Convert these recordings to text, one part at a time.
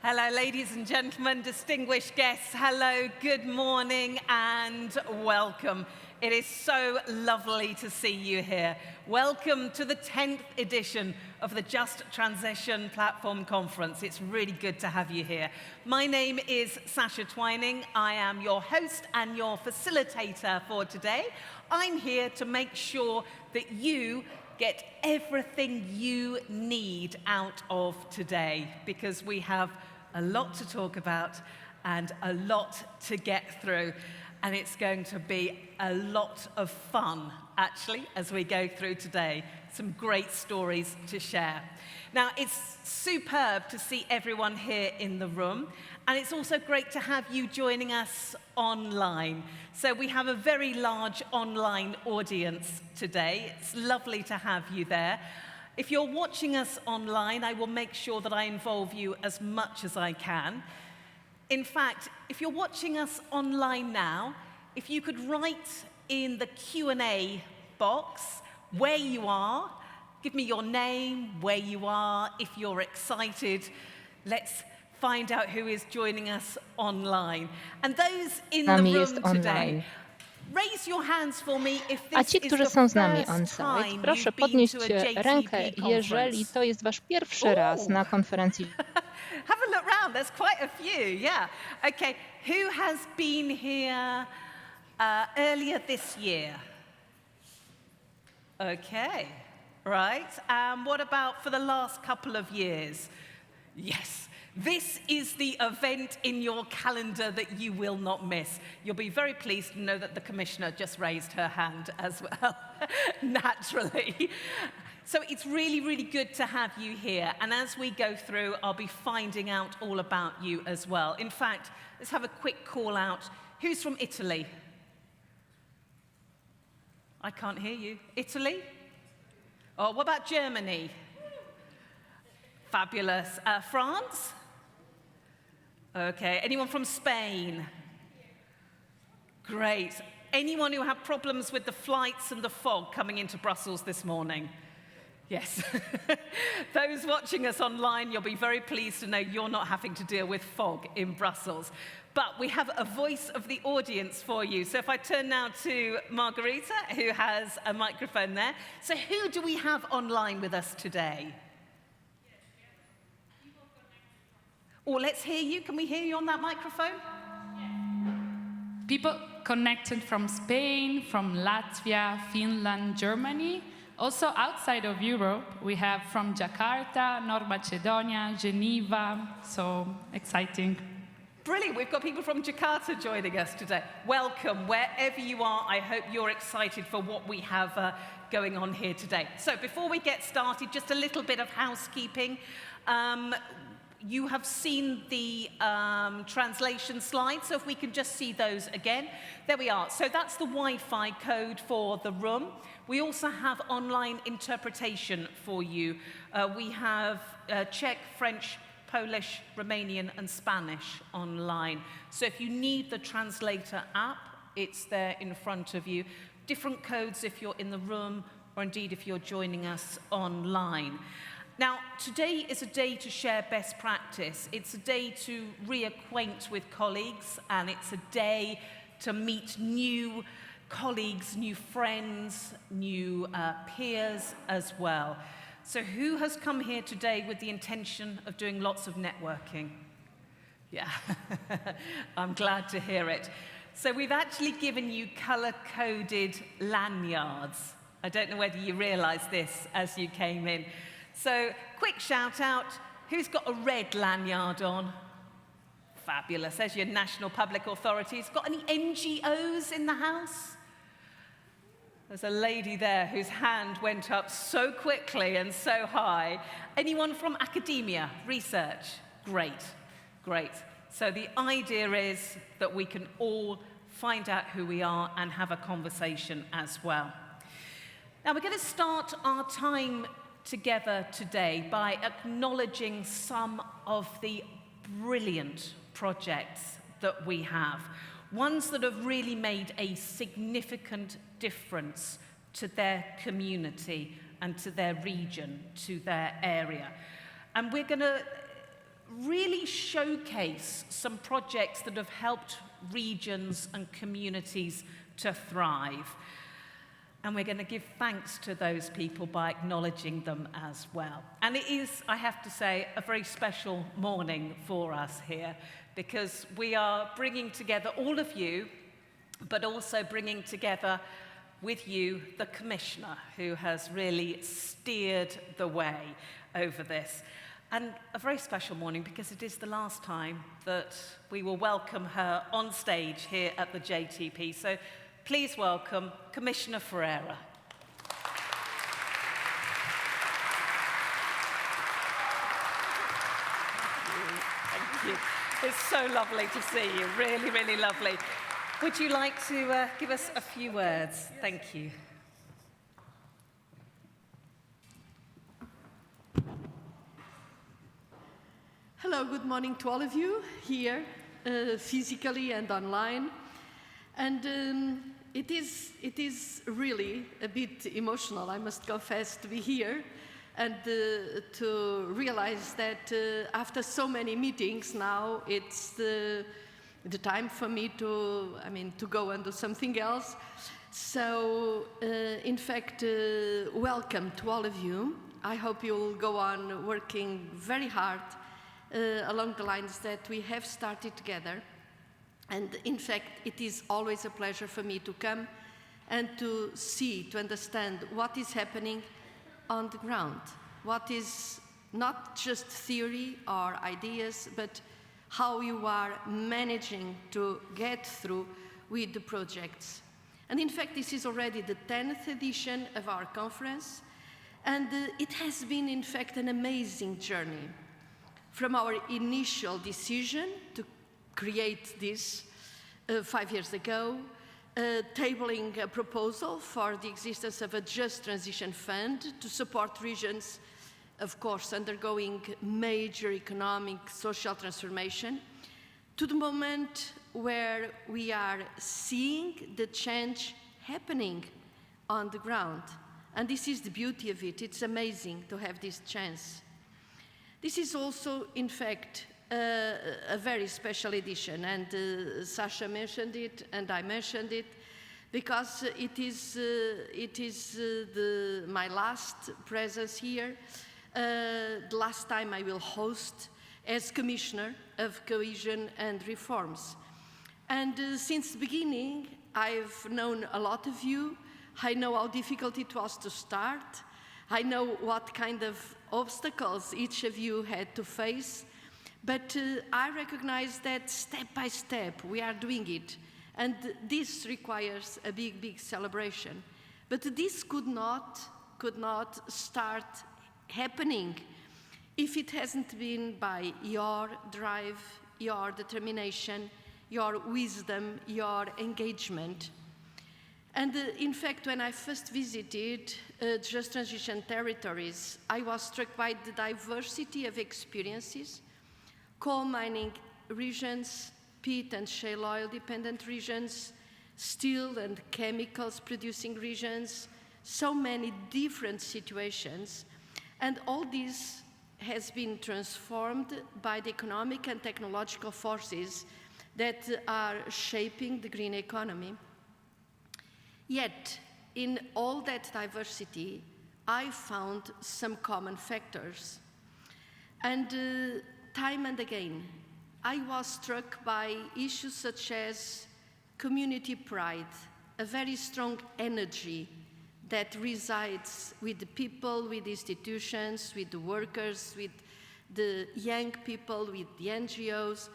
Hello, ladies and gentlemen, distinguished guests. Hello, good morning, and welcome. It is so lovely to see you here. Welcome to the 10th edition of the Just Transition Platform Conference. It's really good to have you here. My name is Sasha Twining. I am your host and your facilitator for today. I'm here to make sure that you get everything you need out of today, because we have a lot to talk about and a lot to get through. And it's going to be a lot of fun, actually, as we go through today. Some great stories to share. Now, it's superb to see everyone here in the room, and it's also great to have you joining us online. So we have a very large online audience today. It's lovely to have you there. If you're watching us online, I will make sure that I involve you as much as I can. In fact, if you're watching us online now, if you could write in the Q&A box where you are, give me your name, where you are, if you're excited. Let's find out who is joining us online. And those in the room today, raise your hands for me if A this ci, is którzy the są z nami first on-site, time proszę you've been podnieść to a JTP rękę, jeżeli conference. to jest wasz pierwszy raz na konferencji. Have a look round, there's quite a few, yeah. Okay, who has been here earlier this year? Okay, right. What about for the last couple of years? Yes, this is the event in your calendar that you will not miss. You'll be very pleased to know that the Commissioner just raised her hand as well, naturally. So it's really, really good to have you here. And as we go through, I'll be finding out all about you as well. In fact, let's have a quick call out. Who's from Italy? I can't hear you. Italy? Oh, what about Germany? Fabulous. France? Okay. Anyone from Spain? Great. Anyone who had problems with the flights and the fog coming into Brussels this morning? Yes. Those watching us online, you'll be very pleased to know you're not having to deal with fog in Brussels. But we have a voice of the audience for you. So if I turn now to Margarita, who has a microphone there. So who do we have online with us today? Oh, let's hear you. Can we hear you on that microphone? People connected from Spain, from Latvia, Finland, Germany. Also outside of Europe, we have from Jakarta, North Macedonia, Geneva, so exciting. Brilliant, we've got people from Jakarta joining us today. Welcome, wherever you are, I hope you're excited for what we have going on here today. So before we get started, just a little bit of housekeeping. You have seen the translation slides, so if we can just see those again. There we are. So that's the Wi-Fi code for the room. We also have online interpretation for you. We have Czech, French, Polish, Romanian, and Spanish online. So if you need the translator app, it's there in front of you. Different codes if you're in the room, or indeed if you're joining us online. Now, today is a day to share best practice. It's a day to reacquaint with colleagues, and it's a day to meet new colleagues, new friends, new peers as well. So who has come here today with the intention of doing lots of networking? Yeah, I'm glad to hear it. So we've actually given you color-coded lanyards. I don't know whether you realized this as you came in. So, quick shout out, who's got a red lanyard on? Fabulous, there's your national public authorities. Got any NGOs in the house? There's a lady there whose hand went up so quickly and so high. Anyone from academia, research? Great, great. So the idea is that we can all find out who we are and have a conversation as well. Now we're going to start our time together today by acknowledging some of the brilliant projects that we have, ones that have really made a significant difference to their community and to their region, to their area. And we're going to really showcase some projects that have helped regions and communities to thrive. And we're going to give thanks to those people by acknowledging them as well. And it is, I have to say, a very special morning for us here, because we are bringing together all of you, but also bringing together with you the Commissioner, who has really steered the way over this. And a very special morning because it is the last time that we will welcome her on stage here at the JTP. So please welcome Commissioner Ferreira. Thank you. It's so lovely to see you, really, really lovely. Would you like to give us a few words? Thank you. Hello, good morning to all of you here, physically and online. And it is really a bit emotional, I must confess, to be here and to realize that after so many meetings now, it's the time for me to go and do something else. So, in fact, welcome to all of you. I hope you'll go on working very hard along the lines that we have started together. And in fact, it is always a pleasure for me to come and to see, to understand what is happening on the ground. What is not just theory or ideas, but how you are managing to get through with the projects. And in fact, this is already the 10th edition of our conference, and it has been, in fact, an amazing journey. From our initial decision to create this 5 years ago, tabling a proposal for the existence of a Just Transition Fund to support regions, of course, undergoing major economic, social transformation, to the moment where we are seeing the change happening on the ground. And this is the beauty of it. It's amazing to have this chance. This is also, in fact, a very special edition, and Sasha mentioned it, and I mentioned it, because it is my last presence here, the last time I will host as Commissioner of Cohesion and Reforms. And since the beginning, I've known a lot of you. I know how difficult it was to start. I know what kind of obstacles each of you had to face. But I recognize that step by step we are doing it. And this requires a big, big celebration. But this could not start happening if it hasn't been by your drive, your determination, your wisdom, your engagement. And in fact, when I first visited Just Transition territories, I was struck by the diversity of experiences: coal mining regions, peat and shale oil dependent regions, steel and chemicals producing regions, so many different situations. And all this has been transformed by the economic and technological forces that are shaping the green economy. Yet, in all that diversity, I found some common factors. And time and again, I was struck by issues such as community pride, a very strong energy that resides with the people, with the institutions, with the workers, with the young people, with the NGOs,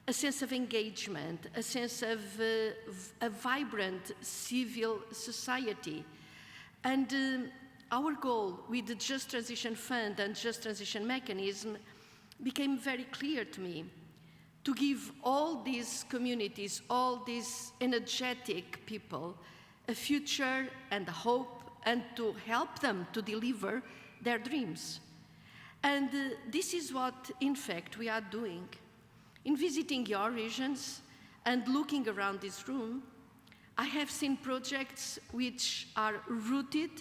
a sense of engagement, a sense of a vibrant civil society. And our goal with the Just Transition Fund and Just Transition Mechanism became very clear to me: to give all these communities, all these energetic people, a future and a hope, and to help them to deliver their dreams. And this is what, in fact, we are doing. In visiting your regions and looking around this room, I have seen projects which are rooted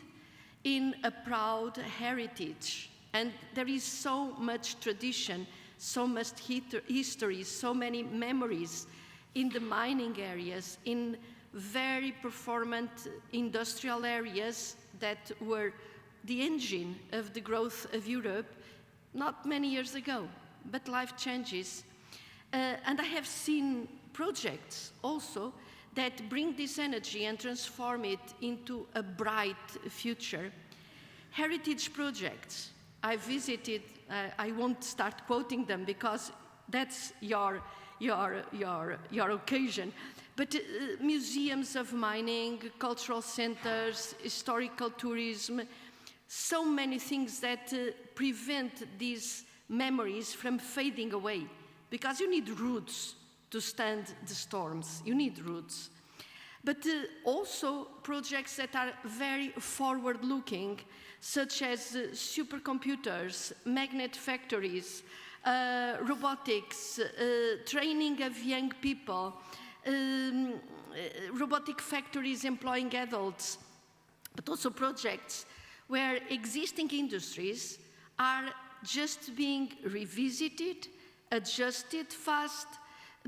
in a proud heritage. And there is so much tradition so much history, so many memories in the mining areas, in very performant industrial areas that were the engine of the growth of Europe not many years ago, but life changes. And I have seen projects also that bring this energy and transform it into a bright future. Heritage projects, I visited, I won't start quoting them because that's your occasion, but museums of mining, cultural centers, historical tourism, so many things that prevent these memories from fading away, because you need roots to stand the storms. You need roots. But also projects that are very forward-looking, such as supercomputers, magnet factories, robotics, training of young people, robotic factories employing adults, but also projects where existing industries are just being revisited, adjusted fast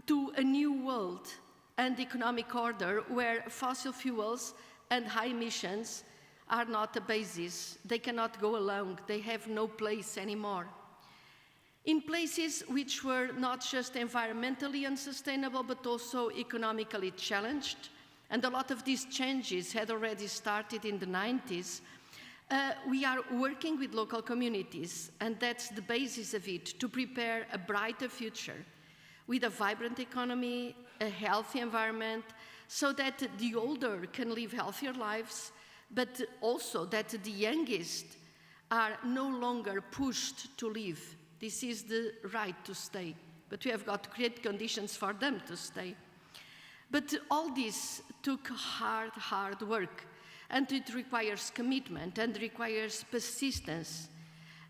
to a new world and economic order where fossil fuels and high emissions are not a basis. They cannot go along. They have no place anymore. In places which were not just environmentally unsustainable, but also economically challenged, and a lot of these changes had already started in the 90s, we are working with local communities, and that's the basis of it, to prepare a brighter future with a vibrant economy, a healthy environment, so that the older can live healthier lives, but also that the youngest are no longer pushed to leave. This is the right to stay, but we have got to create conditions for them to stay. But all this took hard work, and it requires commitment and requires persistence,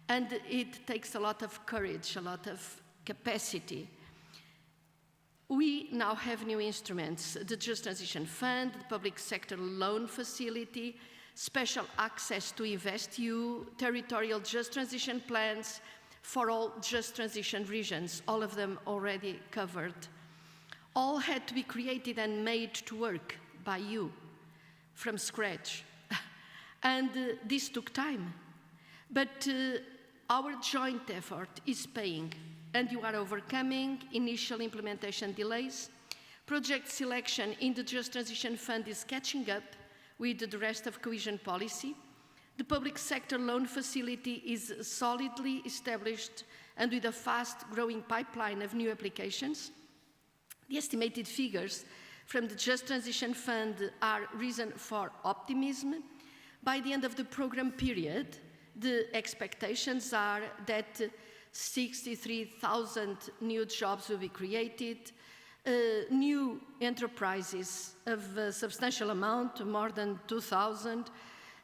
and it takes a lot of courage, a lot of capacity. We now have new instruments, the Just Transition Fund, the Public Sector Loan Facility, special access to InvestEU, territorial just transition plans for all just transition regions, all of them already covered. All had to be created and made to work by you from scratch. And this took time. But our joint effort is paying, and you are overcoming initial implementation delays. Project selection in the Just Transition Fund is catching up with the rest of cohesion policy. The public sector loan facility is solidly established and with a fast-growing pipeline of new applications. The estimated figures from the Just Transition Fund are reason for optimism. By the end of the program period, the expectations are that 63,000 new jobs will be created, new enterprises of a substantial amount, more than 2,000,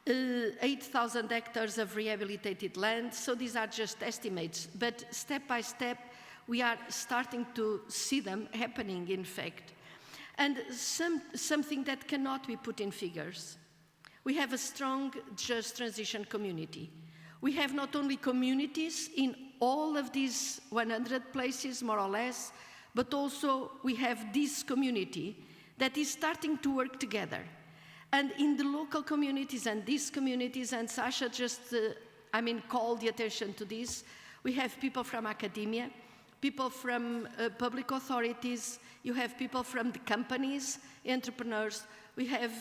8,000 hectares of rehabilitated land. So these are just estimates, but step by step, we are starting to see them happening, in fact. And something that cannot be put in figures. We have a strong just transition community. We have not only communities in all of these 100 places, more or less, but also we have this community that is starting to work together. And in the local communities and these communities, and Sasha just, called the attention to this, we have people from academia, people from public authorities, you have people from the companies, entrepreneurs, we have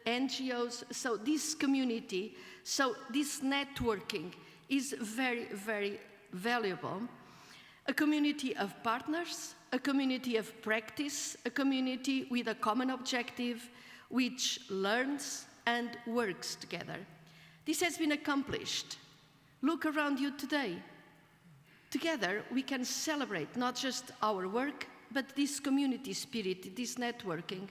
NGOs, so this community, so this networking is very, very valuable. A community of partners, a community of practice, a community with a common objective, which learns and works together. This has been accomplished. Look around you today. Together, we can celebrate not just our work, but this community spirit, this networking.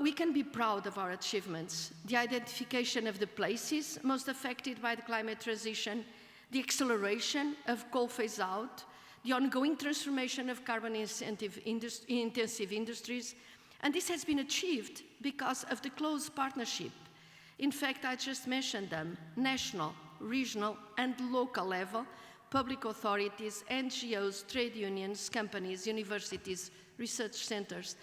We can be proud of our achievements, the identification of the places most affected by the climate transition, the acceleration of coal phase out, the ongoing transformation of carbon-intensive industries, and this has been achieved because of the close partnership. In fact, I just mentioned them, national, regional, and local level, public authorities, NGOs, trade unions, companies, universities, research centers.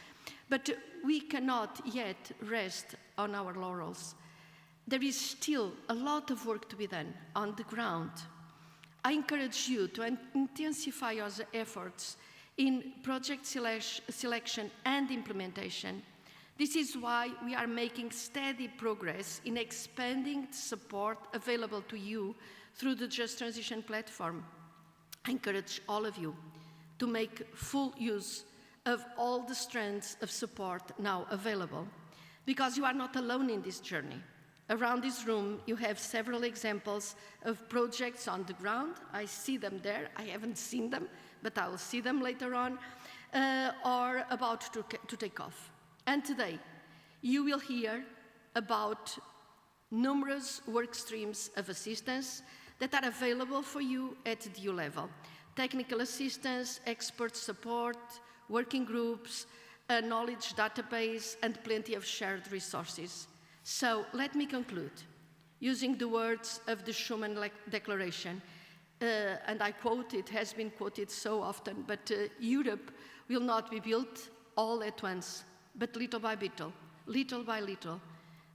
But we cannot yet rest on our laurels. There is still a lot of work to be done on the ground. I encourage you to intensify your efforts in project selection and implementation. This is why we are making steady progress in expanding the support available to you through the Just Transition platform. I encourage all of you to make full use of all the strands of support now available, because you are not alone in this journey. Around this room, you have several examples of projects on the ground. I see them there. I haven't seen them, but I will see them later on, or about to take off. And today, you will hear about numerous work streams of assistance that are available for you at the EU level. Technical assistance, expert support, working groups, a knowledge database, and plenty of shared resources. So let me conclude using the words of the Schuman Declaration. And I quote, it has been quoted so often, but Europe will not be built all at once, but little by little,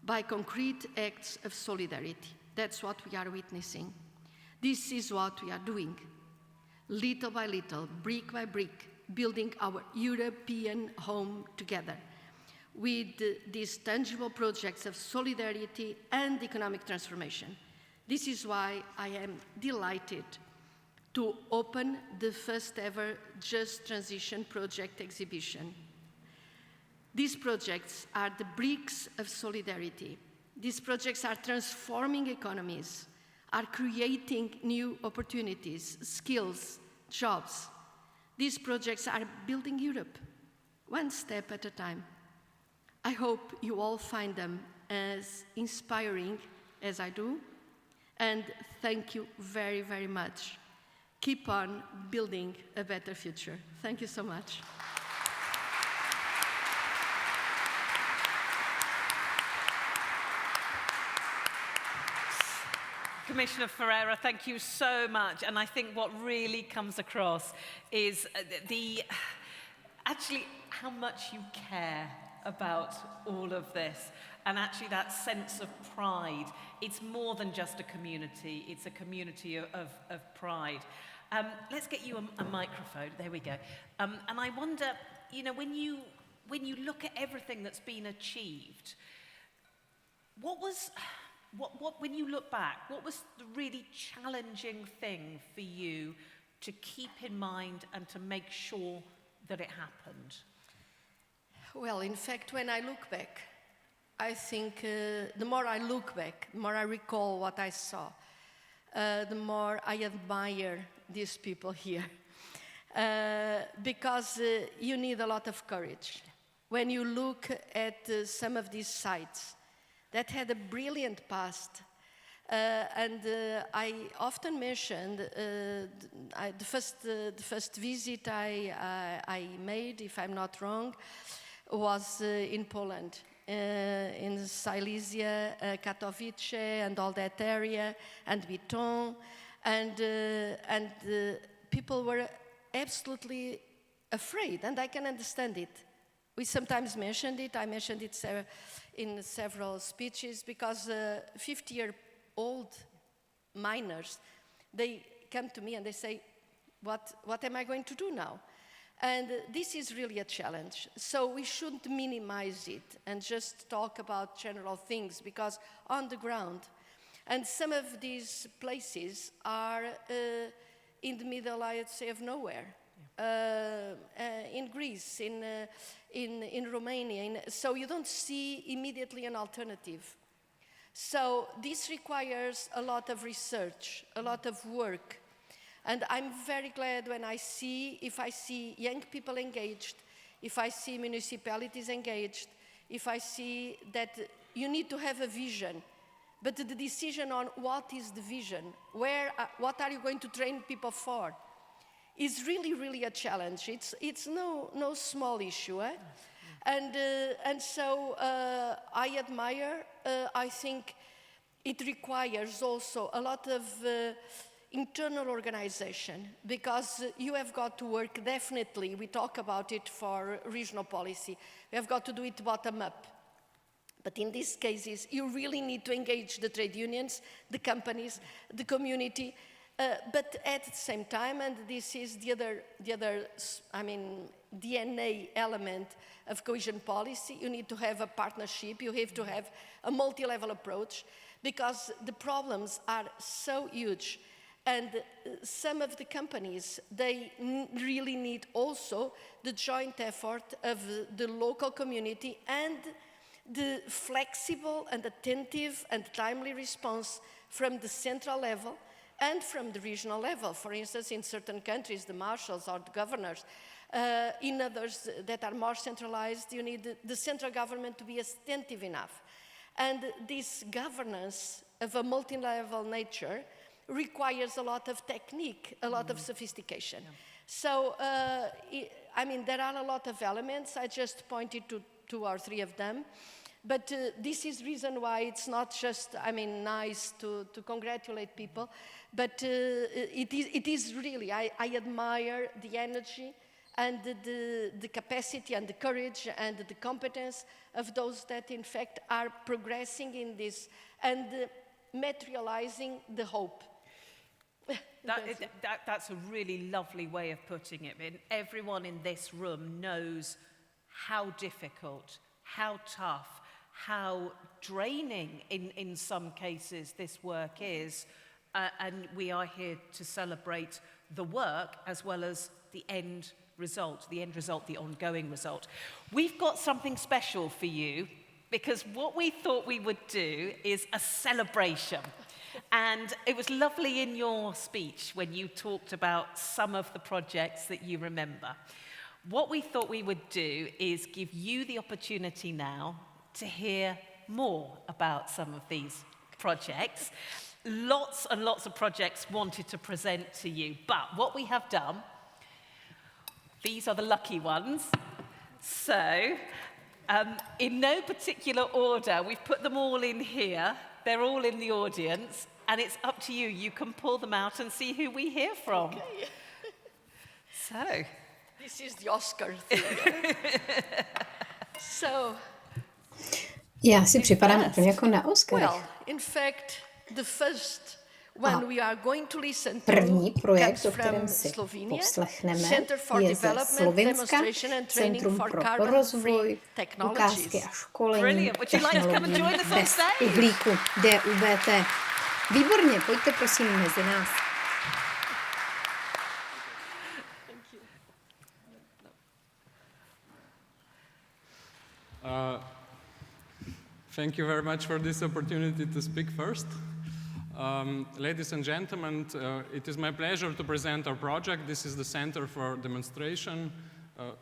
by concrete acts of solidarity. That's what we are witnessing. This is what we are doing, little by little, brick by brick, building our European home together with these tangible projects of solidarity and economic transformation. This is why I am delighted to open the first ever Just Transition project exhibition. These projects are the bricks of solidarity. These projects are transforming economies, are creating new opportunities, skills, jobs. These projects are building Europe, one step at a time. I hope you all find them as inspiring as I do, and thank you very, very much. Keep on building a better future. Thank you so much. Commissioner Ferreira, thank you so much. And I think what really comes across is actually how much you care about all of this. And actually that sense of pride. It's more than just a community, it's a community of pride. Let's get you a microphone, there we go. And I wonder, you know, when you look at everything that's been achieved, when you look back, what was the really challenging thing for you to keep in mind and to make sure that it happened? Well, in fact, when I look back, I think the more I look back, the more I recall what I saw, the more I admire these people here. Because you need a lot of courage. When you look at some of these sites that had a brilliant past, and I often mentioned the first visit I made, if I'm not wrong, was in Poland, in Silesia, Katowice, and all that area, and Bytom, and people were absolutely afraid, and I can understand it. We sometimes mentioned it. I mentioned it in several speeches, because 50-year-old miners, they come to me and they say, what am I going to do now? And this is really a challenge. So we shouldn't minimize it and just talk about general things, because on the ground, and some of these places are in the middle, I'd say, of nowhere. In Greece, in Romania, so you don't see immediately an alternative. So this requires a lot of research, a lot of work. And I'm very glad when if I see young people engaged, if I see municipalities engaged, if I see that you need to have a vision, but the decision on what is the vision, what are you going to train people for, is really, really a challenge. It's no small issue, eh? And so I admire. I think it requires also a lot of internal organization, because you have got to work definitely, we talk about it for regional policy, we have got to do it bottom up. But in these cases, you really need to engage the trade unions, the companies, the community, but at the same time, and this is the other, DNA element of cohesion policy, you need to have a partnership, you have to have a multi-level approach, because the problems are so huge. And some of the companies, they really need also the joint effort of the local community and the flexible and attentive and timely response from the central level and from the regional level. For instance, in certain countries, the marshals or the governors. In others that are more centralized, you need the central government to be attentive enough. And this governance of a multi-level nature requires a lot of technique, a lot of sophistication. Yeah. So, there are a lot of elements. I just pointed to 2 or 3 of them. But this is reason why it's not just, nice to congratulate people, but it is really, I admire the energy and the capacity and the courage and the competence of those that in fact are progressing in this and materializing the hope. That's a really lovely way of putting it. Everyone in this room knows how difficult, how tough, how draining in some cases this work is. And we are here to celebrate the work as well as the end result, the ongoing result. We've got something special for you, because what we thought we would do is a celebration. And it was lovely in your speech when you talked about some of the projects that you remember. What we thought we would do is give you the opportunity now to hear more about some of these projects. Lots and lots of projects wanted to present to you, but what we have done, these are the lucky ones. So, in no particular order, we've put them all in here. They're all in the audience, and it's up to you. You can pull them out and see who we hear from. Okay. So. This is the Oscar thing. So. Já si připadám úplně jako na Oscarech. Well, in fact, the first one we are going to listen to první projekt, o from kterém si Slovenia, poslechneme, Center for je ze Development, Slovinska, Demonstration and Training Centrum for pro Carbon rozvoj, Free ukázky a školení Brilliant. Would you like to come and join us on bez stage? uhlíku, DUBT. Výborně, pojďte prosím mezi nás. Thank you very much for this opportunity to speak first. Ladies and gentlemen, it is my pleasure to present our project. This is the Center for Demonstration,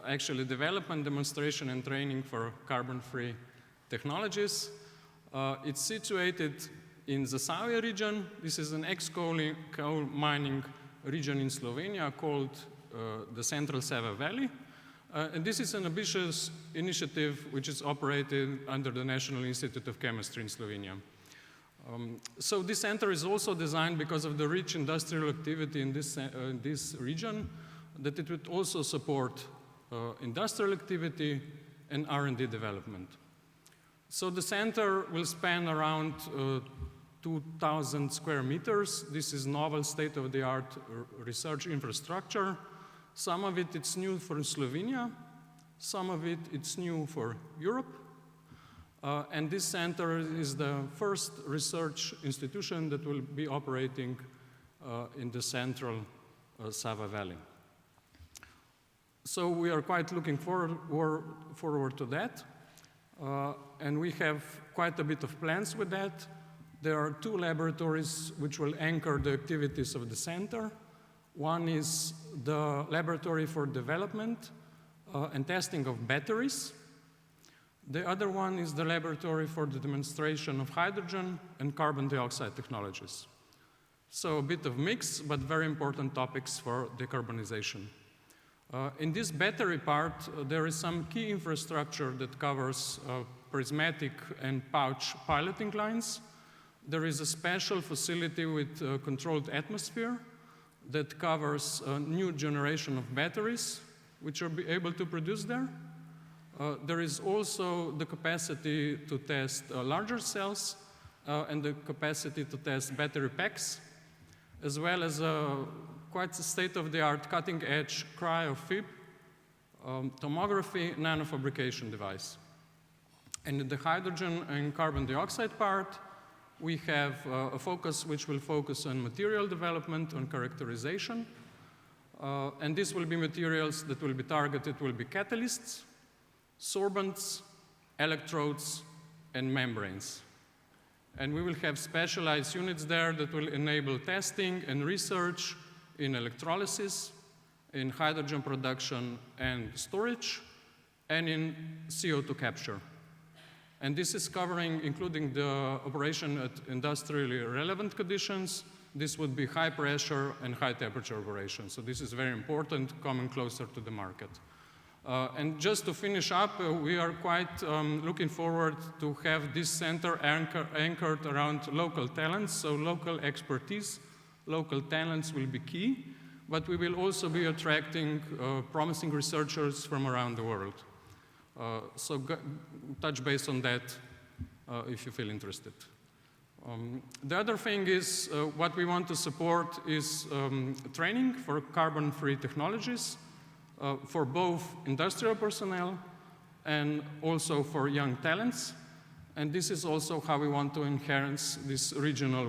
actually Development, Demonstration and Training for Carbon-Free Technologies. It's situated in the Zasavje region. This is an ex-coal mining region in Slovenia called the Central Sava Valley. And this is an ambitious initiative which is operated under the National Institute of Chemistry in Slovenia. So this center is also designed because of the rich industrial activity in this region, that it would also support industrial activity and R&D development. So the center will span around 2,000 square meters. This is novel state-of-the-art research infrastructure. Some of it it's new for Slovenia, some of it it's new for Europe. And this center is the first research institution that will be operating in the central Sava Valley. So we are quite looking forward to that. And we have quite a bit of plans with that. There are 2 laboratories which will anchor the activities of the center. One is the Laboratory for Development and Testing of Batteries. The other one is the Laboratory for the Demonstration of Hydrogen and Carbon Dioxide Technologies. So a bit of mix, but very important topics for decarbonization. In this battery part, there is some key infrastructure that covers prismatic and pouch piloting lines. There is a special facility with a controlled atmosphere that covers a new generation of batteries, which are able to produce there. There is also the capacity to test larger cells and the capacity to test battery packs, as well as a quite state-of-the-art cutting-edge cryo-FIB tomography nanofabrication device. And in the hydrogen and carbon dioxide part, we have a focus which will focus on material development, on characterization. And these will be materials that will be targeted, will be catalysts, sorbents, electrodes, and membranes. And we will have specialized units there that will enable testing and research in electrolysis, in hydrogen production and storage, and in CO2 capture. And this is covering, including the operation at industrially relevant conditions. This would be high pressure and high temperature operation. So this is very important, coming closer to the market. And just to finish up, we are quite looking forward to have this center anchored around local talents, so local expertise. Local talents will be key, but we will also be attracting promising researchers from around the world. So touch base on that if you feel interested. The other thing is what we want to support is training for carbon-free technologies for both industrial personnel and also for young talents. And this is also how we want to enhance this regional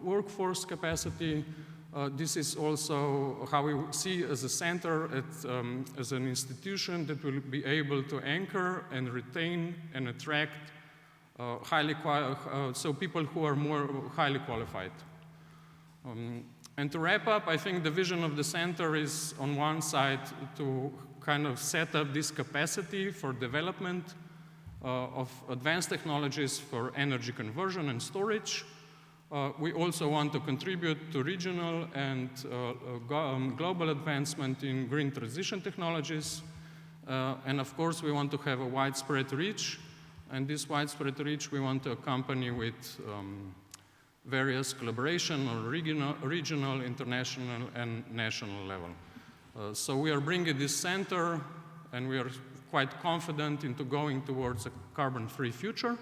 workforce capacity. This is also how we see as a center, as an institution that will be able to anchor and retain and attract so people who are more highly qualified. And to wrap up, I think the vision of the center is on one side to kind of set up this capacity for development of advanced technologies for energy conversion and storage. We also want to contribute to regional and global advancement in green transition technologies. And of course, we want to have a widespread reach. And this widespread reach we want to accompany with various collaboration on regional, international, and national level. So we are bringing this center, and we are quite confident into going towards a carbon-free future.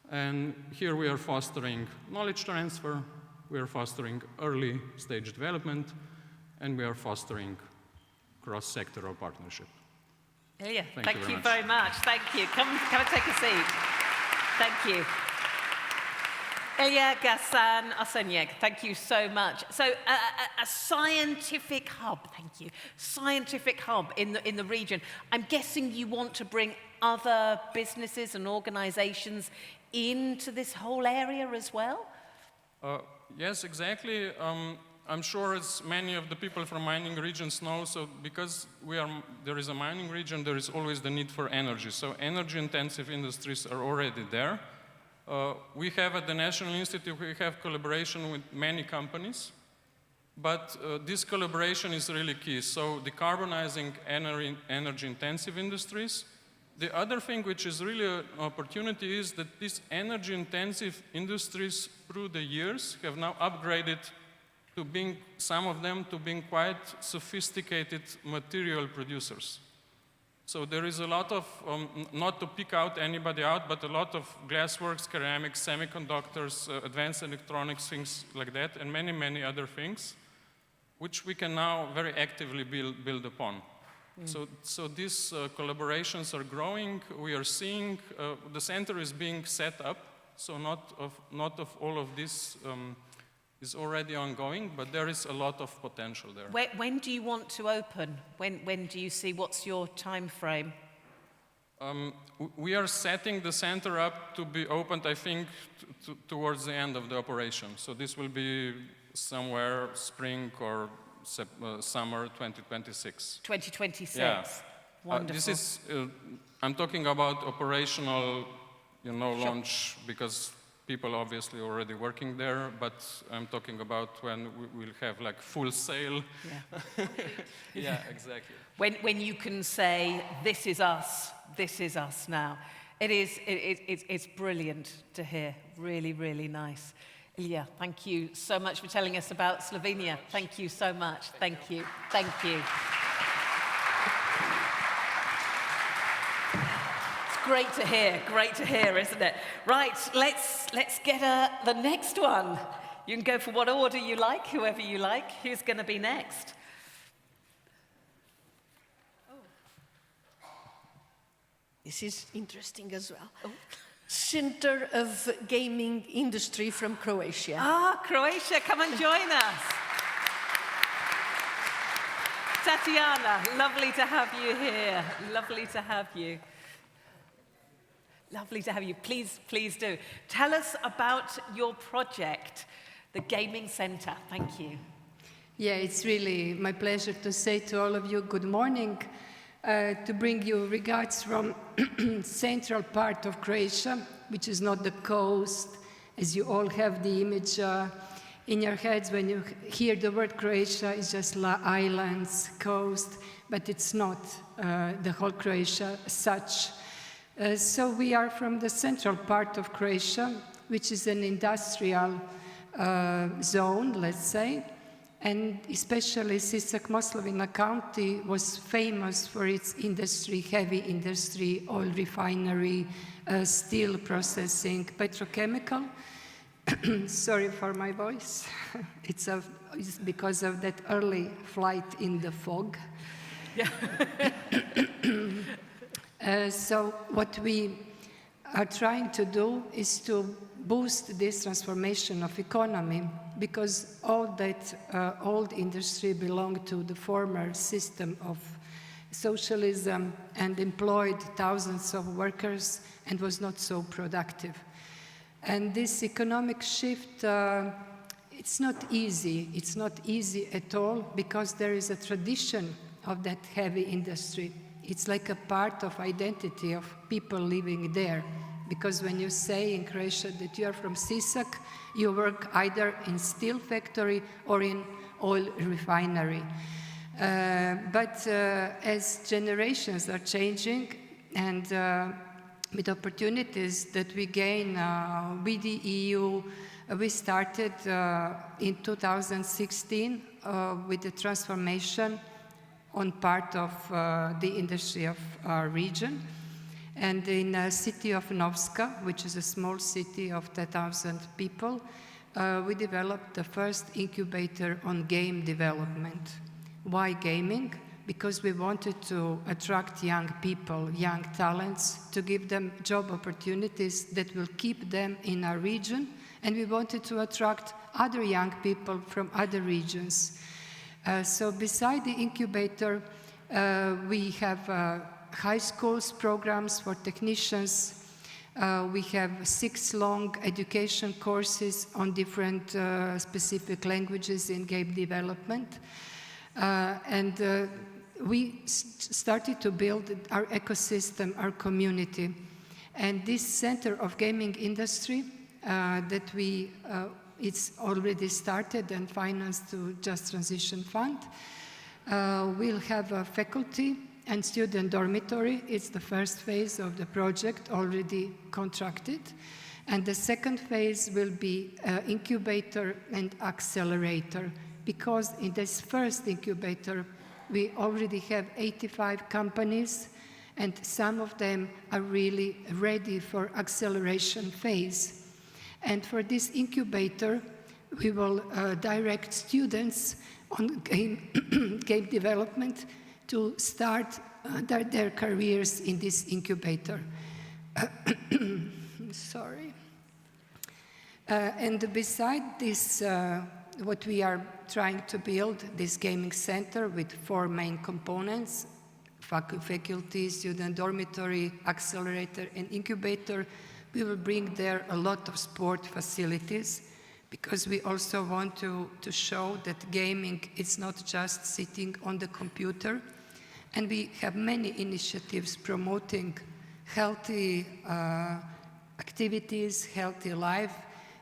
And here we are fostering knowledge transfer, we are fostering early stage development, and we are fostering cross-sectoral partnership. Ilya, Thank you you very much. Thank you. Come and take a seat. Thank you. Ilya, Ghassan, Arsenyek, thank you so much. So a scientific hub, thank you, scientific hub in the region. I'm guessing you want to bring other businesses and organizations into this whole area as well? Yes, exactly. I'm sure as many of the people from mining regions know, so because there is a mining region, there is always the need for energy. So energy-intensive industries are already there. We have at the National Institute, we have collaboration with many companies, but this collaboration is really key. So decarbonizing energy-intensive industries. The other thing which is really an opportunity is that these energy-intensive industries through the years have now upgraded to being, some of them, to being quite sophisticated material producers. So there is a lot of, not to pick out anybody out, but a lot of glassworks, ceramics, semiconductors, advanced electronics, things like that, and many, many other things, which we can now very actively build upon. So these collaborations are growing. We are seeing the center is being set up. So not of all of this is already ongoing, but there is a lot of potential there. When do you want to open? When do you see? What's your time frame? We are setting the center up to be opened, I think, towards the end of the operation. So this will be somewhere spring or summer 2026. 2026. Yeah. Wonderful. This is, I'm talking about operational, launch, because people obviously already working there, but I'm talking about when we will have like full sail. Yeah. Yeah, exactly. When you can say, this is us now. It's brilliant to hear. Really, really nice. Ilya, thank you so much for telling us about Slovenia. Thank you so much. Thank you. Thank you. It's great to hear, isn't it? Right, let's get the next one. You can go for what order you like, whoever you like. Who's going to be next? This is interesting as well. Oh. Center of Gaming Industry from Croatia. Ah, Croatia, come and join us. Tatiana, lovely to have you here. Lovely to have you. Lovely to have you. Please do. Tell us about your project, the Gaming Center. Thank you. Yeah, it's really my pleasure to say to all of you good morning, to bring you regards from central part of Croatia, which is not the coast, as you all have the image in your heads when you hear the word Croatia. It's just islands, coast, but it's not the whole Croatia as such. So we are from the central part of Croatia, which is an industrial zone, let's say. And especially Sisak-Moslavina County was famous for its industry, heavy industry, oil refinery, steel processing, petrochemical. Sorry for my voice. It's because of that early flight in the fog. Yeah. So what we are trying to do is to boost this transformation of economy, because all that old industry belonged to the former system of socialism and employed thousands of workers and was not so productive. And this economic shift, it's not easy. It's not easy at all, because there is a tradition of that heavy industry. It's like a part of identity of people living there. Because when you say in Croatia that you are from Sisak, you work either in steel factory or in oil refinery. But as generations are changing, and with opportunities that we gain with the EU, we started in 2016 with the transformation on part of the industry of our region. And in the city of Novska, which is a small city of 10,000 people, we developed the first incubator on game development. Why gaming? Because we wanted to attract young people, young talents, to give them job opportunities that will keep them in our region, and we wanted to attract other young people from other regions. So beside the incubator, we have high schools programs for technicians. We have 6 long education courses on different specific languages in game development. And we started to build our ecosystem, our community. And this center of gaming industry that it's already started and financed to Just Transition Fund, will have a faculty and student dormitory. It's the first phase of the project, already contracted. And the second phase will be incubator and accelerator, because in this first incubator, we already have 85 companies, and some of them are really ready for acceleration phase. And for this incubator, we will direct students on game development to start their careers in this incubator. Sorry. And beside this, what we are trying to build, this gaming center with 4 main components: faculty, student dormitory, accelerator, and incubator. We will bring there a lot of sport facilities, because we also want to show that gaming is not just sitting on the computer. And we have many initiatives promoting healthy activities, healthy life.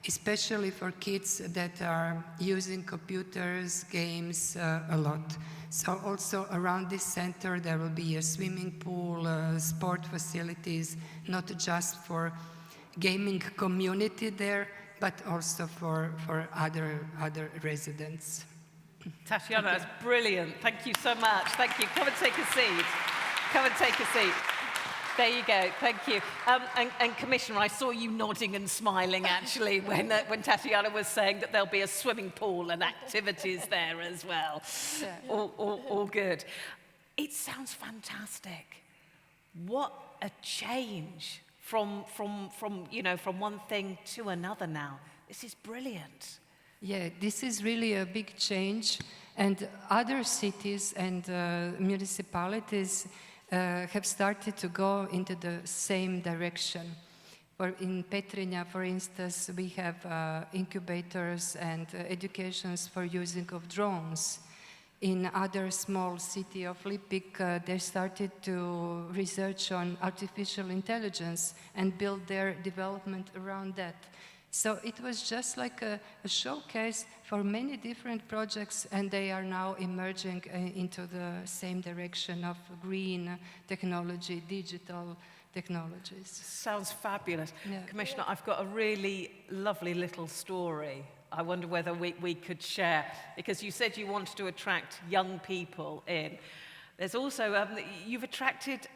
especially for kids that are using computers, games a lot. So also around this center there will be a swimming pool, sport facilities, not just for gaming community there, but also for other residents. Tatiana, that's brilliant. Thank you so much. Thank you. Come and take a seat. Come and take a seat. There you go. Thank you. And Commissioner, I saw you nodding and smiling actually when Tatiana was saying that there'll be a swimming pool and activities there as well. Yeah. All good. It sounds fantastic. What a change from one thing to another now. This is brilliant. Yeah, this is really a big change, and other cities and municipalities have started to go into the same direction. In Petrinja, for instance, we have incubators and educations for using of drones. In other small city of Lipik, they started to research on artificial intelligence and build their development around that. So it was just like a showcase for many different projects, and they are now emerging into the same direction of green technology, digital technologies. Sounds fabulous. Yeah. Commissioner, I've got a really lovely little story. I wonder whether we could share, because you said you wanted to attract young people in. There's also, you've attracted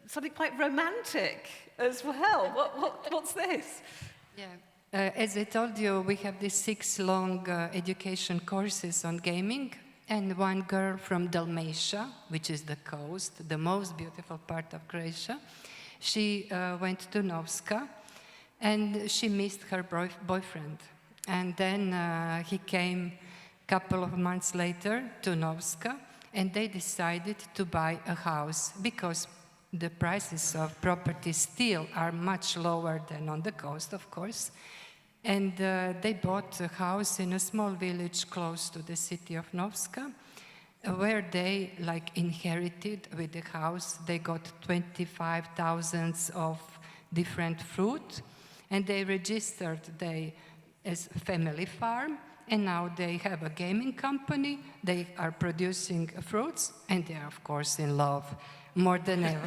something quite romantic as well. What's this? Yeah. As I told you, we have these 6 long education courses on gaming, and one girl from Dalmatia, which is the coast, the most beautiful part of Croatia, she went to Novska, and she missed her boyfriend. And then he came a couple of months later to Novska, and they decided to buy a house because the prices of property still are much lower than on the coast, of course. And they bought a house in a small village close to the city of Novska, where they inherited with the house. They got 25,000 of different fruit, and they registered as a family farm, and now they have a gaming company. They are producing fruits, and they are, of course, in love more than ever.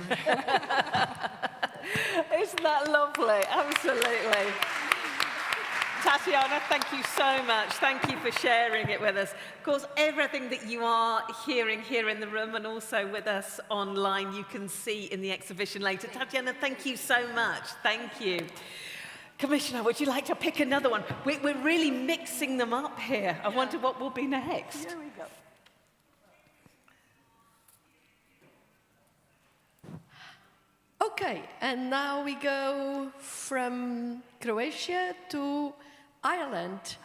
Isn't that lovely? Absolutely. Tatiana, thank you so much. Thank you for sharing it with us. Of course, everything that you are hearing here in the room and also with us online, you can see in the exhibition later. Tatiana, thank you so much. Thank you. Commissioner, would you like to pick another one? We're really mixing them up here. I wonder what will be next. Here we go. Okay, and now we go from Croatia to Ireland.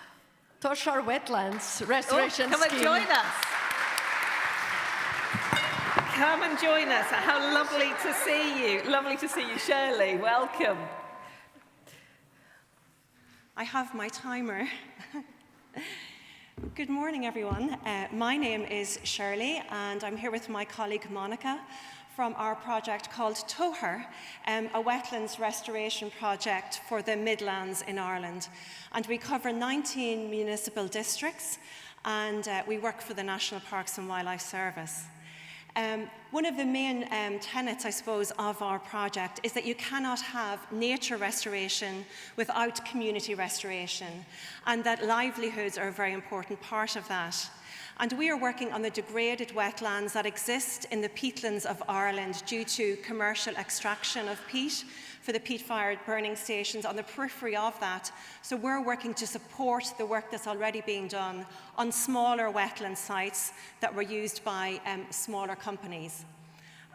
Toshar Wetlands Restoration Come Scheme. and join us. Come and join us. How lovely to see you. Lovely to see you, Shirley. Welcome. I have my timer. Good morning, everyone. My name is Shirley, and I'm here with my colleague Monica from our project called Toher, a wetlands restoration project for the Midlands in Ireland. And we cover 19 municipal districts, and we work for the National Parks and Wildlife Service. One of the main tenets, I suppose, of our project is that you cannot have nature restoration without community restoration, and that livelihoods are a very important part of that. And we are working on the degraded wetlands that exist in the peatlands of Ireland due to commercial extraction of peat for the peat-fired burning stations on the periphery of that. So we're working to support the work that's already being done on smaller wetland sites that were used by smaller companies.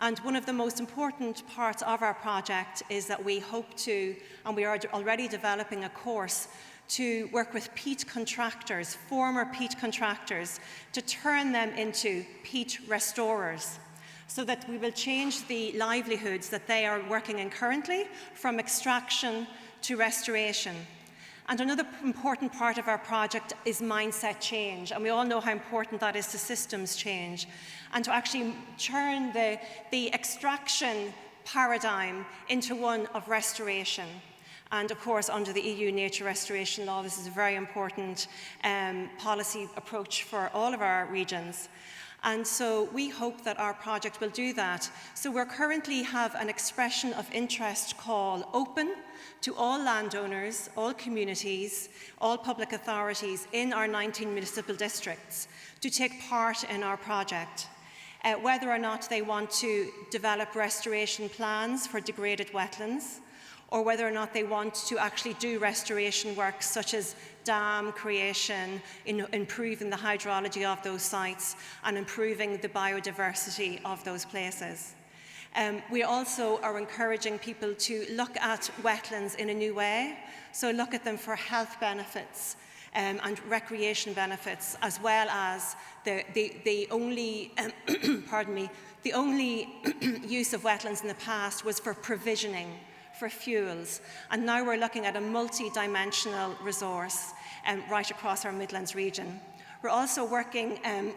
And one of the most important parts of our project is that we hope to, and we are already developing a course to work with peat contractors, former peat contractors, to turn them into peat restorers, so that we will change the livelihoods that they are working in currently from extraction to restoration. And another important part of our project is mindset change, and we all know how important that is to systems change, and to actually turn the extraction paradigm into one of restoration. And of course, under the EU Nature Restoration Law, this is a very important policy approach for all of our regions. And so we hope that our project will do that. So we currently have an expression of interest call open to all landowners, all communities, all public authorities in our 19 municipal districts to take part in our project. Whether or not they want to develop restoration plans for degraded wetlands, or whether or not they want to actually do restoration works such as dam creation, improving the hydrology of those sites and improving the biodiversity of those places. We also are encouraging people to look at wetlands in a new way, so look at them for health benefits and recreation benefits, as well as the only, the only use of wetlands in the past was for provisioning, for fuels, and now we're looking at a multi-dimensional resource right across our Midlands region. We're also working on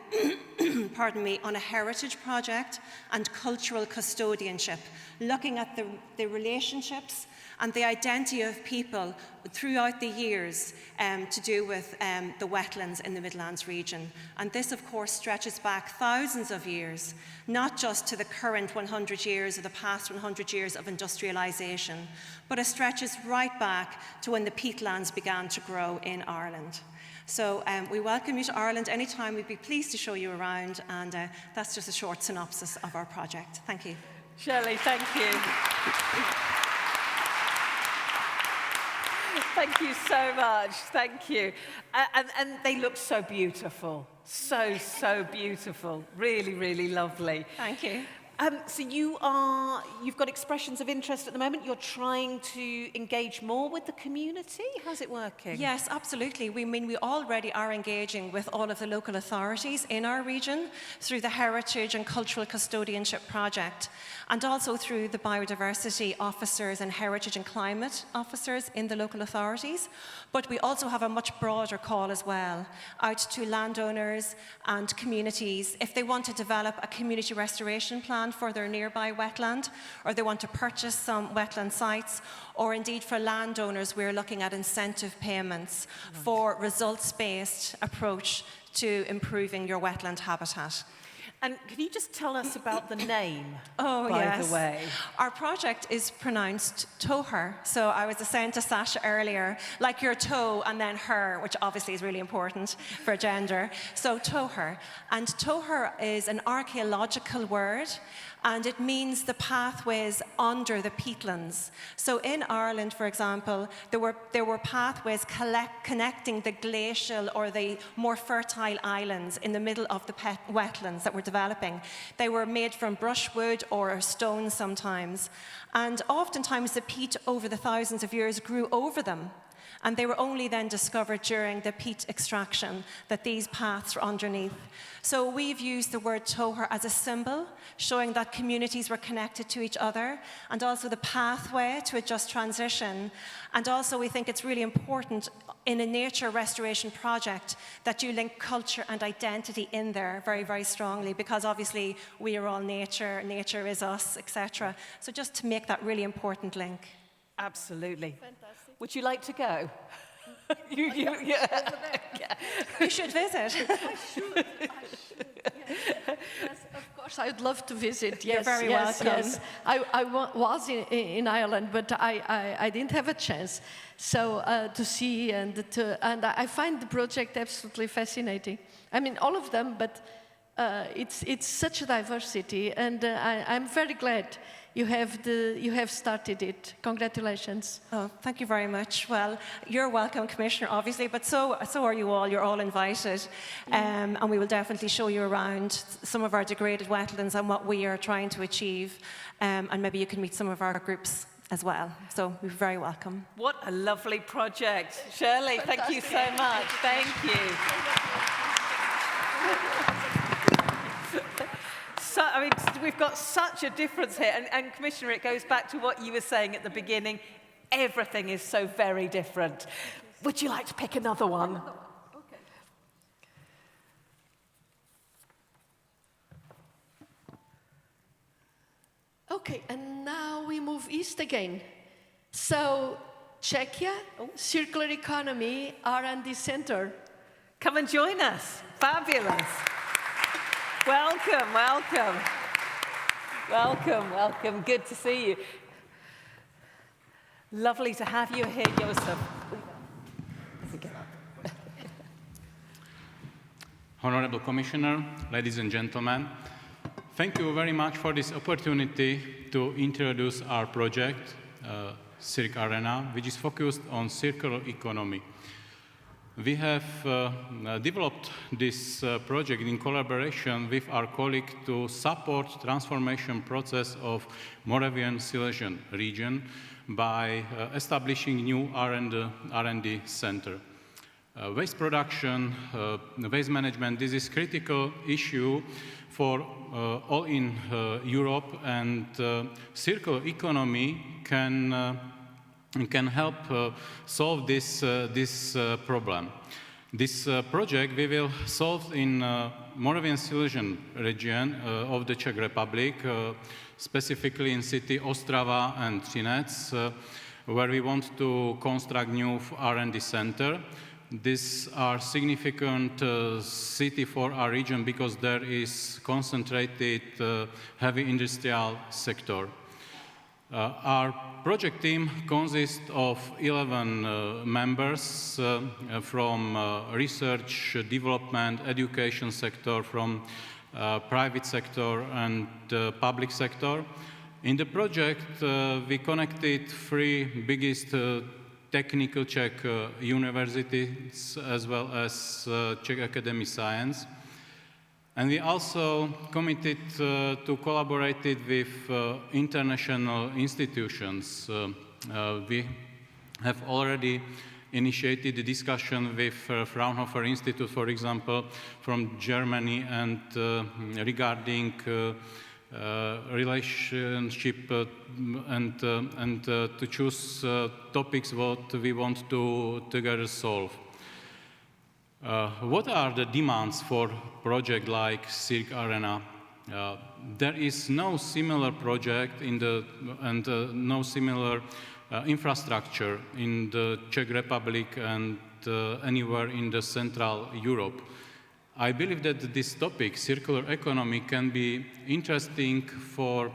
a heritage project and cultural custodianship, looking at the relationships and the identity of people throughout the years to do with the wetlands in the Midlands region. And this, of course, stretches back thousands of years, not just to the current 100 years or the past 100 years of industrialisation, but it stretches right back to when the peatlands began to grow in Ireland. So we welcome you to Ireland anytime. We'd be pleased to show you around, and that's just a short synopsis of our project. Thank you. Shirley, thank you. Thank you so much. Thank you. And they look so beautiful. So beautiful. Really, really lovely. Thank you. So you've got expressions of interest at the moment. You're trying to engage more with the community. How's it working? Yes, absolutely. We already are engaging with all of the local authorities in our region through the Heritage and Cultural Custodianship Project, and also through the biodiversity officers and heritage and climate officers in the local authorities. But we also have a much broader call as well out to landowners and communities if they want to develop a community restoration plan for their nearby wetland, or they want to purchase some wetland sites, or indeed for landowners, we're looking at incentive payments for results-based approach to improving your wetland habitat. And can you just tell us about the name, by the way? Our project is pronounced Toher. So I was saying to Sasha earlier, like your toe and then her, which obviously is really important for gender. So Toher. And Toher is an archaeological word, and it means the pathways under the peatlands. So in Ireland, for example, there were pathways connecting the glacial or the more fertile islands in the middle of the wetlands that were developing. They were made from brushwood or stone sometimes, and oftentimes the peat over the thousands of years grew over them. And they were only then discovered during the peat extraction that these paths were underneath. So we've used the word Toher as a symbol, showing that communities were connected to each other, and also the pathway to a just transition. And also we think it's really important in a nature restoration project that you link culture and identity in there very, very strongly, because obviously we are all nature, nature is us, etc. So just to make that really important link. Absolutely. Fantastic. Would you like to go? You should visit. I should. Yes, of course, I'd love to visit. Yes, You're very welcome. Yes. I was in Ireland, but I didn't have a chance. So to see and I find the project absolutely fascinating. I mean, all of them, but it's such a diversity, and I'm very glad you have started it. Congratulations. Oh, thank you very much. Well, you're welcome, Commissioner, obviously, but so are you all. You're all invited. And we will definitely show you around some of our degraded wetlands and what we are trying to achieve. And maybe you can meet some of our groups as well. So you're very welcome. What a lovely project. Shirley, thank you so much. Thank you. So, I mean, we've got such a difference here. And Commissioner, it goes back to what you were saying at the beginning. Everything is so very different. Would you like to pick another one? Okay, and now we move east again. So Czechia Circular Economy R&D Center. Come and join us. Fabulous. Welcome, welcome. Welcome, welcome. Good to see you. Lovely to have you here, Josef. Honorable Commissioner, ladies and gentlemen, thank you very much for this opportunity to introduce our project, Circ Arena, which is focused on circular economy. We have developed this project in collaboration with our colleague to support transformation process of Moravian-Silesian region by establishing new R&D center. Waste production, waste management, this is critical issue for all in Europe, and circular economy can help solve this problem. This project we will solve in Moravian-Silesian region of the Czech Republic, specifically in city Ostrava and Třinec, where we want to construct new R&D center. These are significant city for our region because there is concentrated heavy industrial sector. Our project team consists of 11 members from research, development, education sector, from private sector and public sector. In the project, we connected three biggest technical Czech universities as well as Czech Academy Science. And we also committed to collaborate with international institutions. We have already initiated a discussion with Fraunhofer Institute, for example, from Germany, and regarding relationship and to choose topics what we want to together solve. What are the demands for project like Circ Arena? There is no similar project in no similar infrastructure in the Czech Republic and anywhere in the Central Europe. I believe that this topic, circular economy, can be interesting for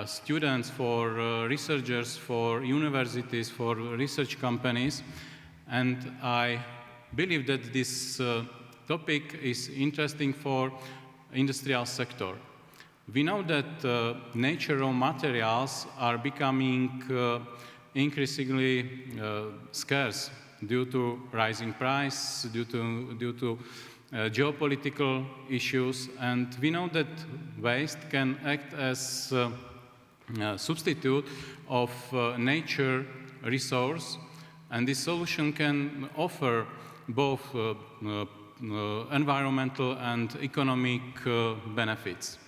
students, for researchers, for universities, for research companies, and I believe that this topic is interesting for industrial sector. We know that natural materials are becoming increasingly scarce due to rising price, due to geopolitical issues, and we know that waste can act as a substitute of nature resource, and this solution can offer both environmental and economic benefits.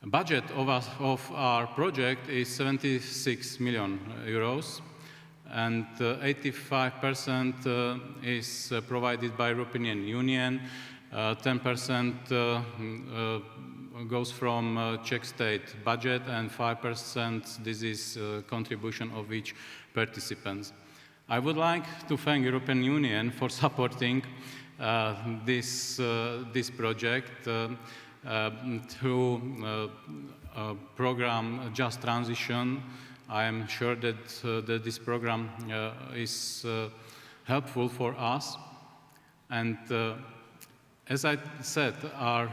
The budget of our project is 76 million euros, and 85% is provided by European Union, 10% goes from Czech state budget, and 5% this is contribution of each participant. I would like to thank European Union for supporting this project through program Just Transition. I am sure that this program is helpful for us. And as I said, our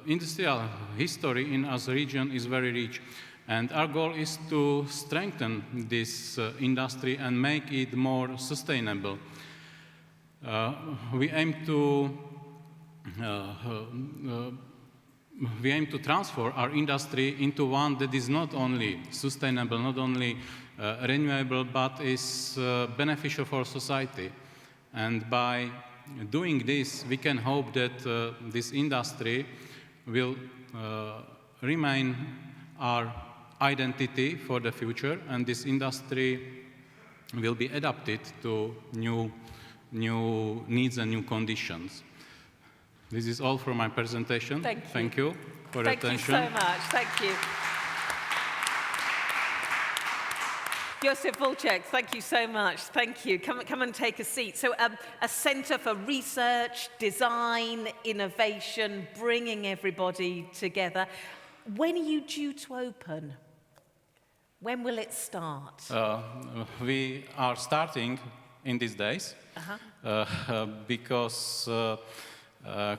industrial history in our region is very rich. And our goal is to strengthen this industry and make it more sustainable. We aim to transform our industry into one that is not only sustainable, not only renewable, but is beneficial for society. And by doing this, we can hope that this industry will remain our identity for the future, and this industry will be adapted to new needs and new conditions. This is all from my presentation. Thank you for your attention. Thank you so much. Thank you. Josef Volček, thank you so much. Thank you. Come and take a seat. So a centre for research, design, innovation, bringing everybody together. When are you due to open? When will it start? We are starting in these days because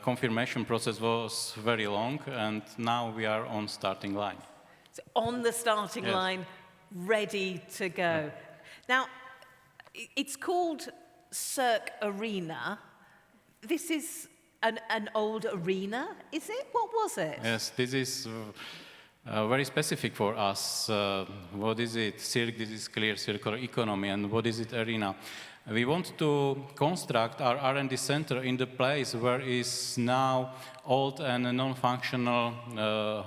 confirmation process was very long, and now we are on starting line. So on the starting line, ready to go. Yeah. Now, it's called Cirque Arena. This is an old arena, is it? What was it? Yes, this is very specific for us. What is it? Cirque, this is clear circular economy, and what is it arena? We want to construct our R&D center in the place where is now old and non-functional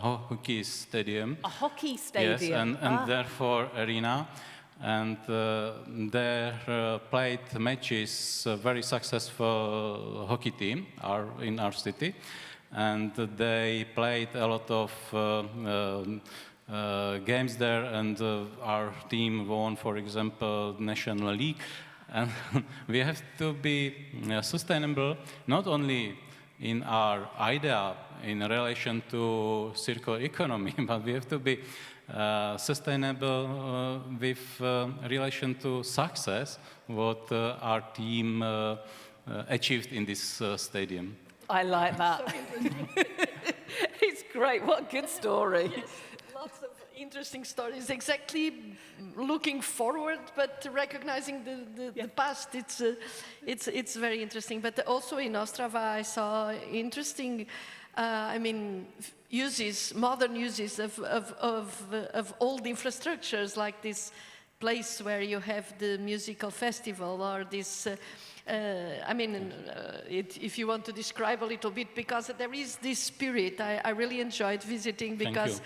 hockey stadium. A hockey stadium? Yes, and therefore arena. And there played matches, very successful hockey team in our city. And they played a lot of games there, and our team won, for example, National League. And we have to be sustainable, not only in our idea in relation to circular economy, but we have to be sustainable with relation to success, what our team achieved in this stadium. I like that. It's great. What a good story. Yes, lots of interesting stories. Exactly looking forward, but recognizing the past. It's very interesting. But also in Ostrava, I saw interesting, modern uses of old infrastructures, like this place where you have the musical festival, or this. If you want to describe a little bit, because there is this spirit. I really enjoyed visiting, because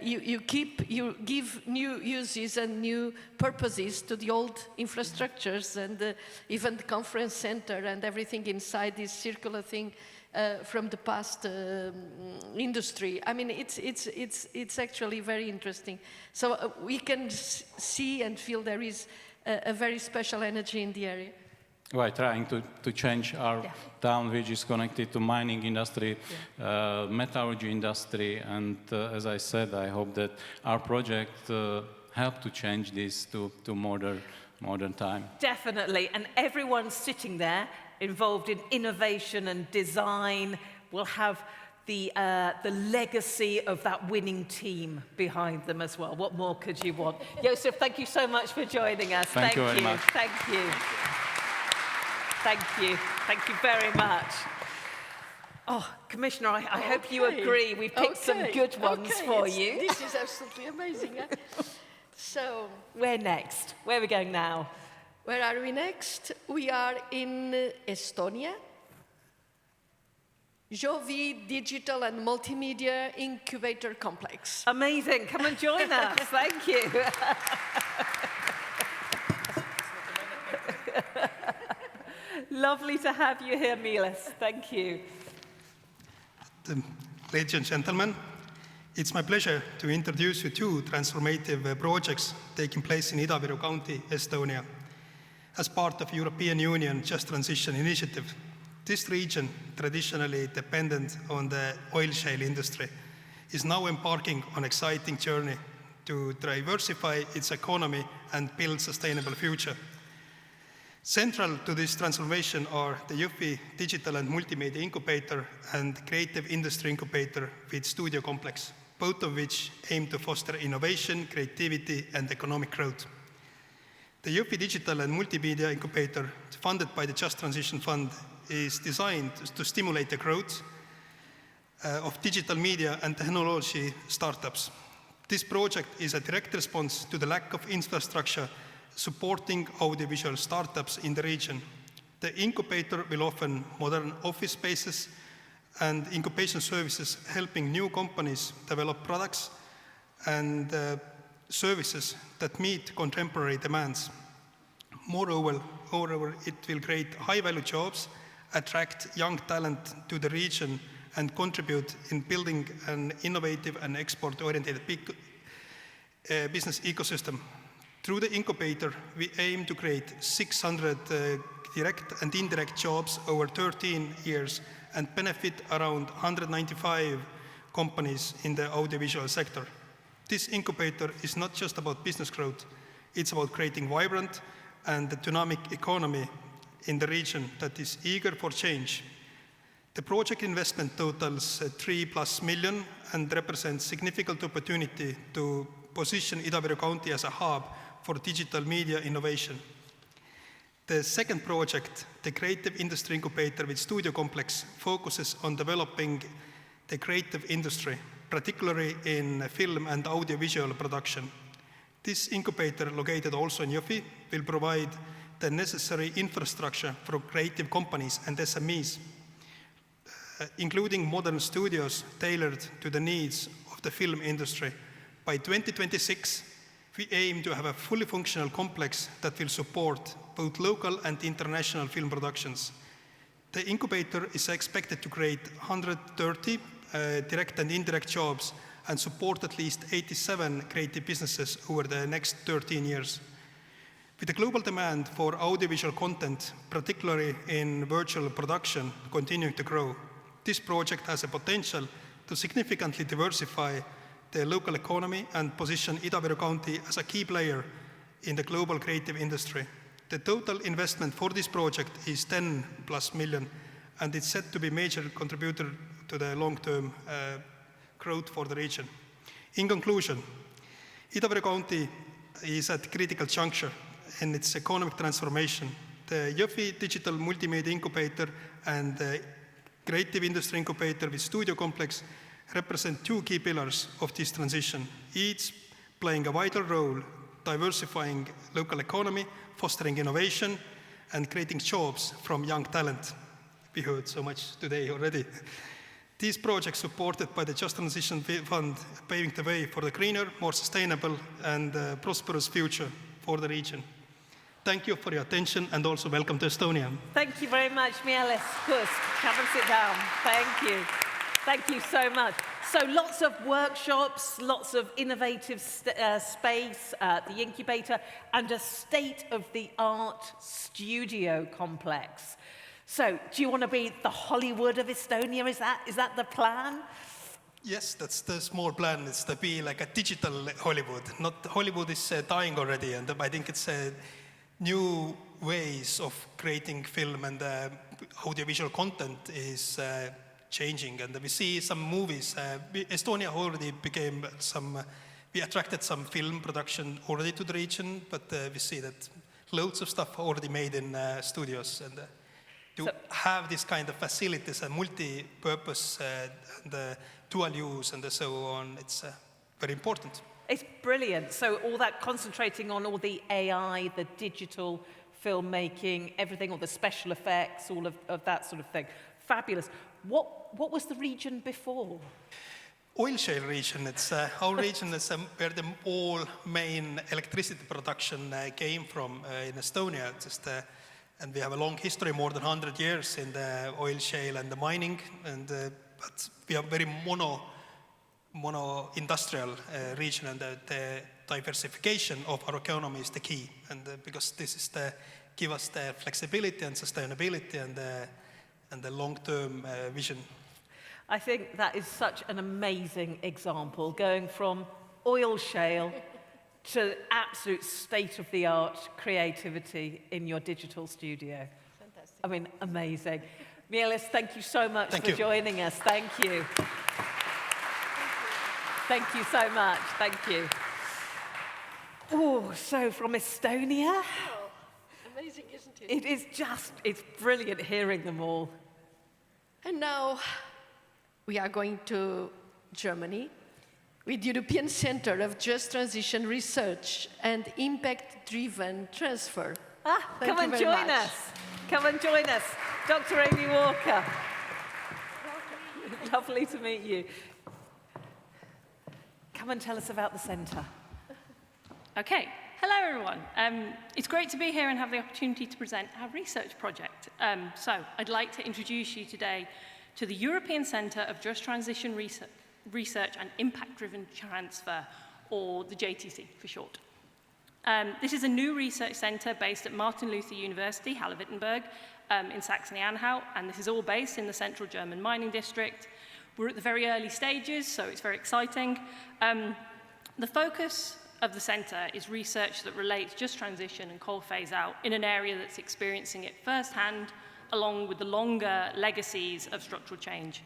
you give new uses and new purposes to the old infrastructures, and even the conference center and everything inside this circular thing from the past industry. I mean, it's actually very interesting. So we can see and feel there is a very special energy in the area. We're trying to change our town, which is connected to mining industry, metallurgy industry, and as I said, I hope that our project help to change this to modern time. Definitely, and everyone sitting there involved in innovation and design will have the legacy of that winning team behind them as well. What more could you want? Josef, thank you so much for joining us. Thank you very much. Thank you. Thank you. Thank you very much. Oh, Commissioner, I hope you agree. We've picked some good ones for you. This is absolutely amazing. So, where next? Where are we going now? Where are we next? We are in Estonia. Jovi Digital and Multimedia Incubator Complex. Amazing. Come and join us. Thank you. Lovely to have you here, Miles. Thank you. Ladies and gentlemen, it's my pleasure to introduce you two transformative projects taking place in Ida-Viru County, Estonia, as part of European Union Just Transition Initiative. This region, traditionally dependent on the oil shale industry, is now embarking on an exciting journey to diversify its economy and build a sustainable future. Central to this transformation are the Jõhvi Digital and Multimedia Incubator and Creative Industry Incubator with Studio Complex, both of which aim to foster innovation, creativity, and economic growth. The Jõhvi Digital and Multimedia Incubator, funded by the Just Transition Fund, is designed to stimulate the growth of digital media and technology startups. This project is a direct response to the lack of infrastructure supporting audiovisual startups in the region. The incubator will offer modern office spaces and incubation services, helping new companies develop products and services that meet contemporary demands. Moreover, it will create high-value jobs, attract young talent to the region, and contribute in building an innovative and export-oriented business ecosystem. Through the incubator, we aim to create 600 direct and indirect jobs over 13 years and benefit around 195 companies in the audiovisual sector. This incubator is not just about business growth, it's about creating vibrant and dynamic economy in the region that is eager for change. The project investment totals 3+ million and represents significant opportunity to position Ida-Viru County as a hub for digital media innovation. The second project, the Creative Industry Incubator with Studio Complex, focuses on developing the creative industry, particularly in film and audiovisual production. This incubator, located also in Jõhvi, will provide the necessary infrastructure for creative companies and SMEs, including modern studios tailored to the needs of the film industry. By 2026, we aim to have a fully functional complex that will support both local and international film productions. The incubator is expected to create 130 direct and indirect jobs and support at least 87 creative businesses over the next 13 years. With the global demand for audiovisual content, particularly in virtual production, continuing to grow, this project has a potential to significantly diversify the local economy and position Ida-Viru County as a key player in the global creative industry. The total investment for this project is 10+ million, and it's set to be a major contributor to the long-term growth for the region. In conclusion, Ida-Viru County is at a critical juncture in its economic transformation. The Jõhvi Digital Multimedia Incubator and the Creative Industry Incubator with Studio Complex represent two key pillars of this transition, each playing a vital role, diversifying local economy, fostering innovation, and creating jobs from young talent. We heard so much today already. These projects, supported by the Just Transition Fund, paving the way for the greener, more sustainable, and prosperous future for the region. Thank you for your attention, and also welcome to Estonia. Thank you very much, Mieles. Kust. Come and sit down. Thank you. Thank you so much. So lots of workshops, lots of innovative space, the incubator, and a state-of-the-art studio complex. So do you want to be the Hollywood of Estonia? Is that the plan? Yes, that's the small plan. It's to be like a digital Hollywood. Not Hollywood is dying already, and I think it's new ways of creating film and audiovisual content is changing, and we see some movies. Estonia already we attracted some film production already to the region, but we see that loads of stuff already made in studios, and to have this kind of facilities and multi-purpose and dual use and so on, it's very important. It's brilliant. So all that concentrating on all the AI, the digital filmmaking, everything, all the special effects, all of that sort of thing. Fabulous. What was the region before? Oil shale region. It's our region is where the all main electricity production came from in Estonia. And we have a long history, more than 100 years in the oil shale and the mining. And but we are very mono industrial region, and the diversification of our economy is the key. And because this is give us the flexibility and sustainability and the long-term vision. I think that is such an amazing example, going from oil shale to absolute state-of-the-art creativity in your digital studio. Fantastic. I mean, amazing. Mieles, thank you so much for joining us. Thank you. Thank you so much. Thank you. Oh, so from Estonia. Oh, amazing, isn't it? It's brilliant hearing them all. And now we are going to Germany with European Center of Just Transition Research and Impact-Driven Transfer. Come and join us. Come and join us. Dr. Amy Walker. Lovely to meet you. Come and tell us about the centre. Okay. Hello, everyone. It's great to be here and have the opportunity to present our research project. So I'd like to introduce you today to the European Centre of Just Transition Research and Impact-Driven Transfer, or the JTC for short. This is a new research centre based at Martin Luther University, Halle-Wittenberg, in Saxony-Anhalt, and this is all based in the central German mining district. We're at the very early stages, so it's very exciting. The focus of the centre is research that relates just transition and coal phase out in an area that's experiencing it firsthand, along with the longer legacies of structural change.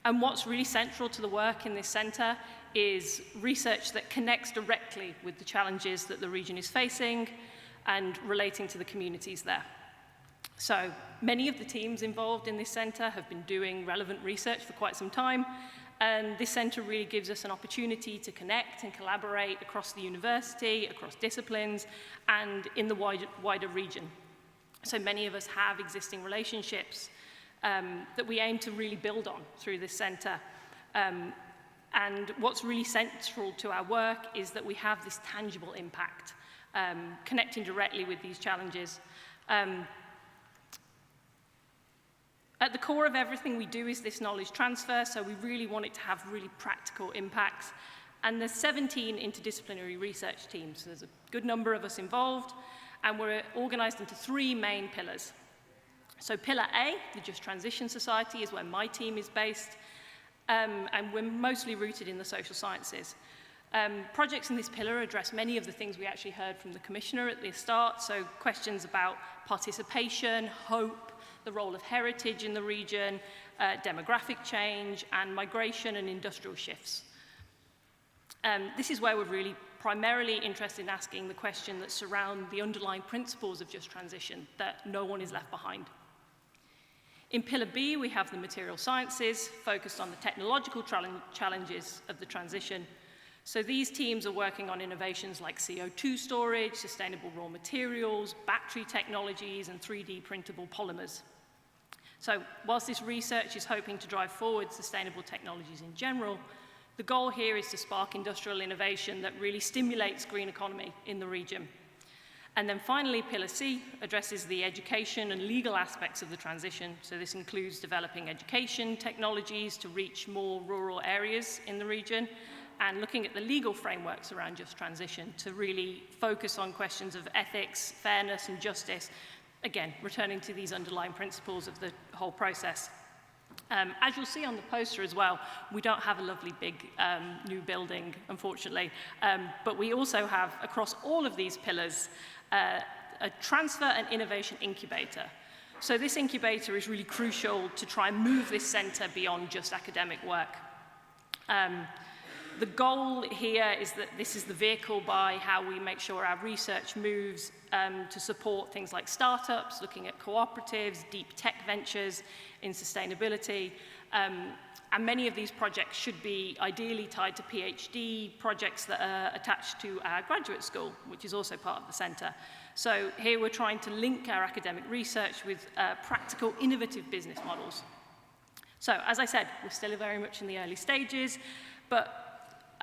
And what's really central to the work in this centre is research that connects directly with the challenges that the region is facing and relating to the communities there. So many of the teams involved in this centre have been doing relevant research for quite some time, and this centre really gives us an opportunity to connect and collaborate across the university, across disciplines, and in the wider region. So many of us have existing relationships that we aim to really build on through this centre. And what's really central to our work is that we have this tangible impact, connecting directly with these challenges. At the core of everything we do is this knowledge transfer, so we really want it to have really practical impacts. And there's 17 interdisciplinary research teams, so there's a good number of us involved, and we're organised into 3 main pillars. So Pillar A, the Just Transition Society, is where my team is based, and we're mostly rooted in the social sciences. Projects in this pillar address many of the things we actually heard from the Commissioner at the start, so questions about participation, hope, the role of heritage in the region, demographic change, and migration and industrial shifts. This is where we're really primarily interested in asking the question that surround the underlying principles of just transition, that no one is left behind. In Pillar B, we have the material sciences, focused on the technological challenges of the transition. So these teams are working on innovations like CO2 storage, sustainable raw materials, battery technologies, and 3D printable polymers. So whilst this research is hoping to drive forward sustainable technologies in general, the goal here is to spark industrial innovation that really stimulates green economy in the region. And then finally, Pillar C addresses the education and legal aspects of the transition. So this includes developing education technologies to reach more rural areas in the region, and looking at the legal frameworks around just transition to really focus on questions of ethics, fairness, and justice, again, returning to these underlying principles of the whole process. As you'll see on the poster as well, we don't have a lovely big new building, unfortunately, but we also have, across all of these pillars, a transfer and innovation incubator. So this incubator is really crucial to try and move this centre beyond just academic work. The goal here is that this is the vehicle by how we make sure our research moves to support things like startups, looking at cooperatives, deep tech ventures in sustainability. And many of these projects should be ideally tied to PhD projects that are attached to our graduate school, which is also part of the centre. So here we're trying to link our academic research with practical, innovative business models. So as I said, we're still very much in the early stages, but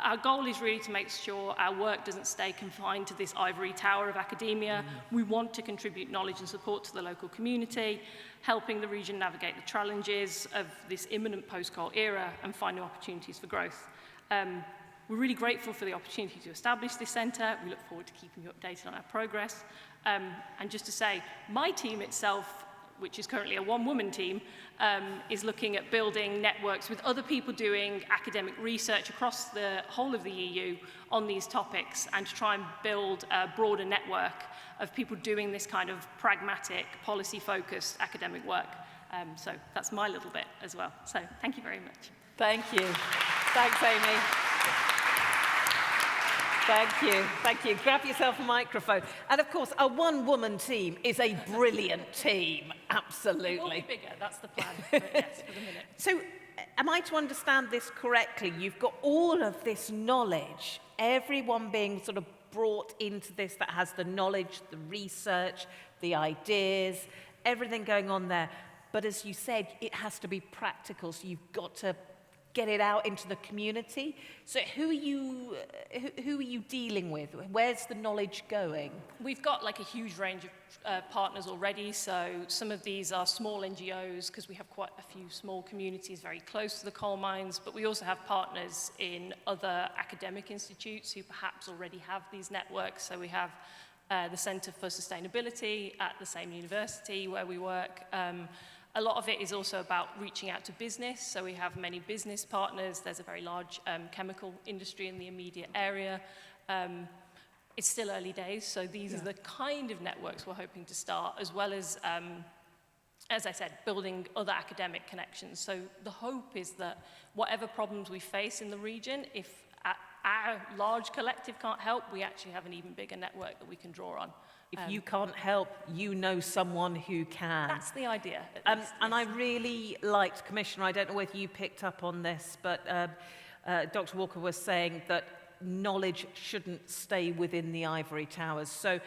our goal is really to make sure our work doesn't stay confined to this ivory tower of academia. We want to contribute knowledge and support to the local community, helping the region navigate the challenges of this imminent post-coal era and find new opportunities for growth. We're really grateful for the opportunity to establish this centre. We look forward to keeping you updated on our progress. And just to say, my team itself, which is currently a one-woman team, is looking at building networks with other people doing academic research across the whole of the EU on these topics, and to try and build a broader network of people doing this kind of pragmatic, policy-focused academic work. So that's my little bit as well. So thank you very much. Thank you. Thanks, Amy. Thank you. Thank you. Grab yourself a microphone. And of course, a one-woman team is a brilliant team. Absolutely. It will be bigger, that's the plan. But yes, for the minute. So, am I to understand this correctly? You've got all of this knowledge, everyone being sort of brought into this that has the knowledge, the research, the ideas, everything going on there. But as you said, it has to be practical, so you've got to get it out into the community. So who are you dealing with? Where's the knowledge going? We've got like a huge range of partners already. So some of these are small NGOs because we have quite a few small communities very close to the coal mines, but we also have partners in other academic institutes who perhaps already have these networks. So we have the Centre for Sustainability at the same university where we work. A lot of it is also about reaching out to business. So we have many business partners. There's a very large chemical industry in the immediate area. It's still early days, so these are the kind of networks we're hoping to start, as well as I said, building other academic connections. So the hope is that whatever problems we face in the region, if our large collective can't help, we actually have an even bigger network that we can draw on. If you can't help, you know someone who can. That's the idea. And I really liked, Commissioner, I don't know whether you picked up on this, but Dr. Walker was saying that knowledge shouldn't stay within the ivory towers. So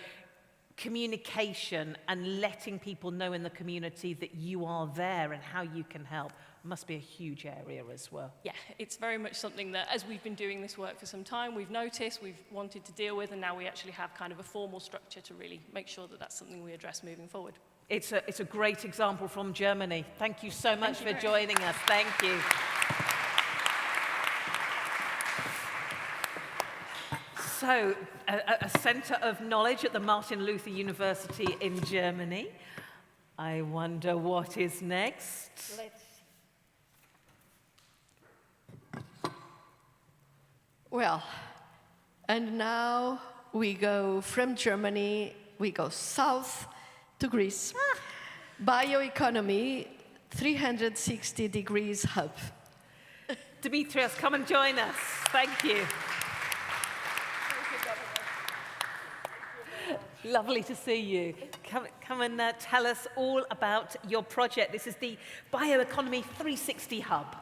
communication and letting people know in the community that you are there and how you can help must be a huge area as well. Yeah, it's very much something that, as we've been doing this work for some time, we've noticed, we've wanted to deal with, and now we actually have kind of a formal structure to really make sure that that's something we address moving forward. It's a great example from Germany. Thank you so much for joining us. Thank you. So, a centre of knowledge at the Martin Luther University in Germany. I wonder what is next. Well, and now we go from Germany, we go south to Greece. Bioeconomy, 360 degrees hub. Demetrios, come and join us. Thank you. Lovely to see you. Come and tell us all about your project. This is the Bioeconomy 360 Hub.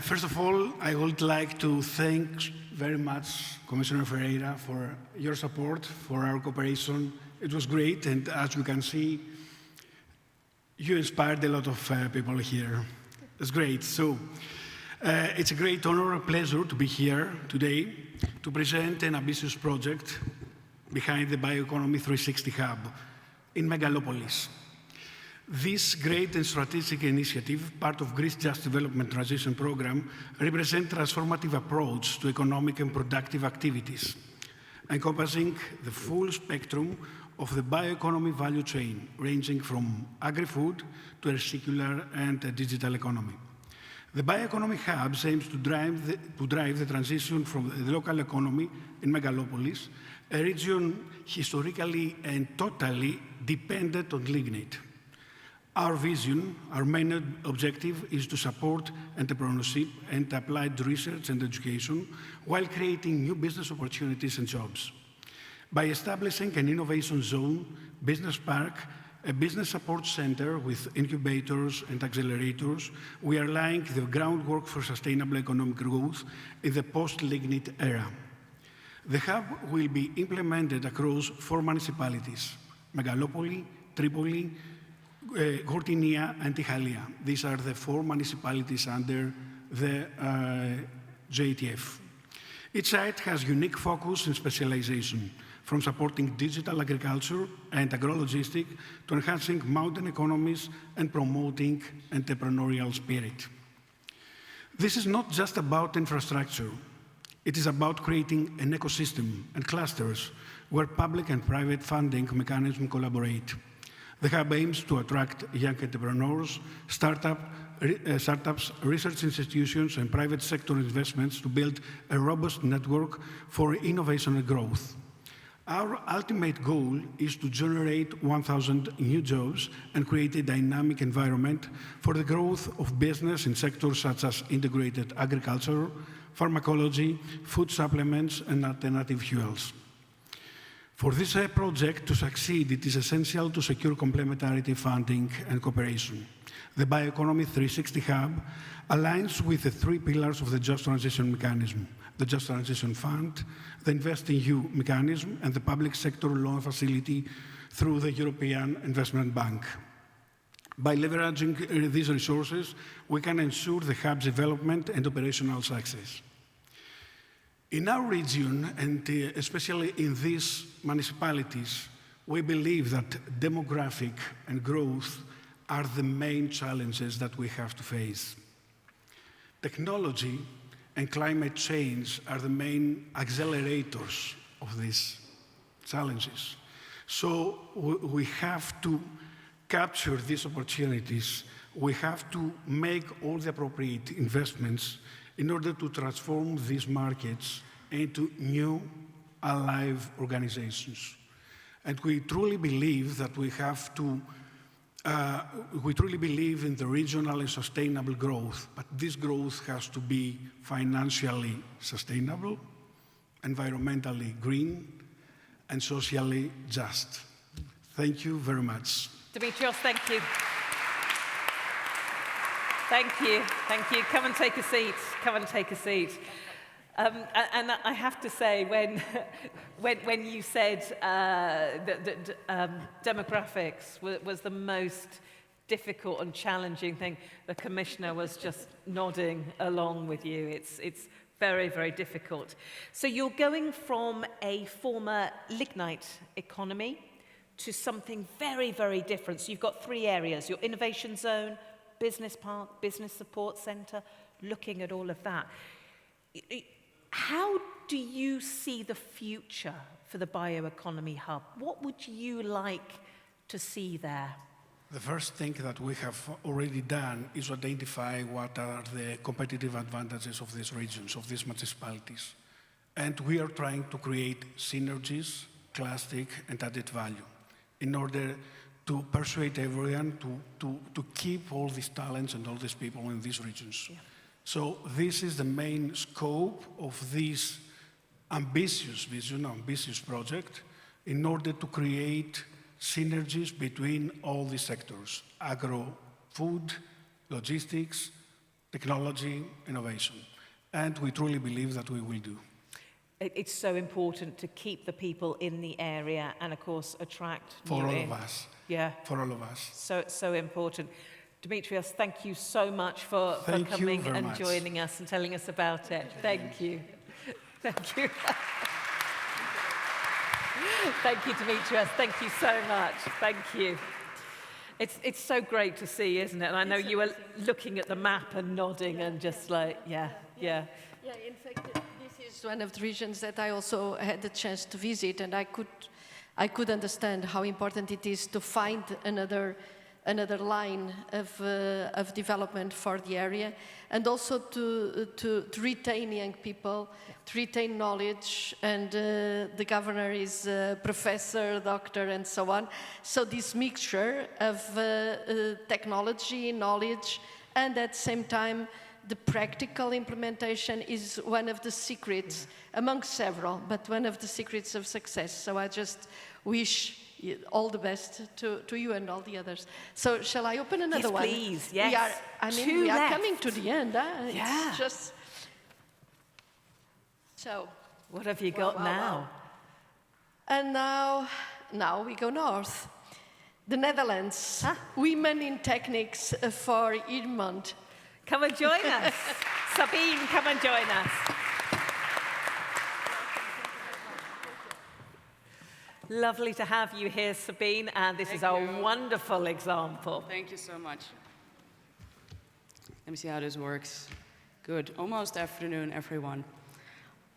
First of all, I would like to thank very much Commissioner Ferreira for your support, for our cooperation. It was great, and as you can see, you inspired a lot of people here. It's great. So, it's a great honor and pleasure to be here today to present an ambitious project behind the Bioeconomy 360 Hub in Megalopolis. This great and strategic initiative, part of Greece's Just Development Transition Program, represents a transformative approach to economic and productive activities, encompassing the full spectrum of the bioeconomy value chain, ranging from agri-food to a circular and a digital economy. The Bioeconomy Hub aims to drive the transition from the local economy in Megalopolis, a region historically and totally dependent on lignite. Our vision, our main objective is to support entrepreneurship and applied research and education while creating new business opportunities and jobs. By establishing an innovation zone, business park, a business support center with incubators and accelerators, we are laying the groundwork for sustainable economic growth in the post-lignite era. The hub will be implemented across 4 municipalities: Megalopoli, Tripoli, Gortynia, and Tichalia. These are the 4 municipalities under the JTF. Each site has unique focus and specialization, from supporting digital agriculture and agrologistics to enhancing mountain economies and promoting entrepreneurial spirit. This is not just about infrastructure. It is about creating an ecosystem and clusters where public and private funding mechanisms collaborate. The hub aims to attract young entrepreneurs, startups, research institutions, and private sector investments to build a robust network for innovation and growth. Our ultimate goal is to generate 1,000 new jobs and create a dynamic environment for the growth of business in sectors such as integrated agriculture, pharmacology, food supplements, and alternative fuels. For this project to succeed, it is essential to secure complementarity funding and cooperation. The Bioeconomy 360 Hub aligns with the 3 pillars of the Just Transition Mechanism: the Just Transition Fund, the InvestEU mechanism, and the public sector loan facility through the European Investment Bank. By leveraging these resources, we can ensure the hub's development and operational success. In our region, and especially in these municipalities, we believe that demographic and growth are the main challenges that we have to face. Technology and climate change are the main accelerators of these challenges. So we have to capture these opportunities. We have to make all the appropriate investments in order to transform these markets into new, alive organizations. And we truly believe that we truly believe in the regional and sustainable growth, but this growth has to be financially sustainable, environmentally green, and socially just. Thank you very much. Dimitrios, thank you. Thank you, thank you. Come and take a seat, come and take a seat. And I have to say, when you said that demographics was the most difficult and challenging thing, the Commissioner was just nodding along with you. It's very, very difficult. So you're going from a former lignite economy to something very, very different. So you've got three areas: your innovation zone, business park, business support centre, looking at all of that. How do you see the future for the bioeconomy hub? What would you like to see there? The first thing that we have already done is identify what are the competitive advantages of these regions, of these municipalities. And we are trying to create synergies, clustering, and added value in order to persuade everyone to keep all these talents and all these people in these regions. Yeah. So this is the main scope of this ambitious vision, ambitious project, in order to create synergies between all these sectors: agro, food, logistics, technology, innovation. And we truly believe that we will do. It's so important to keep the people in the area and, of course, attract for new all in. of us. Yeah. For all of us. So important. Dimitrios, thank you so much for coming and joining us and telling us about it. Thank you. Thank you. Thank you, Dimitrios. Thank you so much. Thank you. It's so great to see, isn't it? And I know you were looking at the map and nodding and just like, yeah. Yeah, in fact, this is one of the regions that I also had the chance to visit, and I could understand how important it is to find another line of development for the area, and also to retain young people, to retain knowledge, and the governor is a professor, doctor, and so on. So this mixture of technology, knowledge, and at the same time, the practical implementation is one of the secrets, among several, but one of the secrets of success. So I just wish all the best to you and all the others. So shall I open another one? Yes, please. Yes. We are coming to the end. Yeah. It's just... So... What have you got now? And now we go north. The Netherlands. Women in Techniques for Iermond. Come and join us. Sabine, come and join us. Lovely to have you here, Sabine, and this is a wonderful example. Thank you so much. Let me see how this works. Good. Almost afternoon, everyone.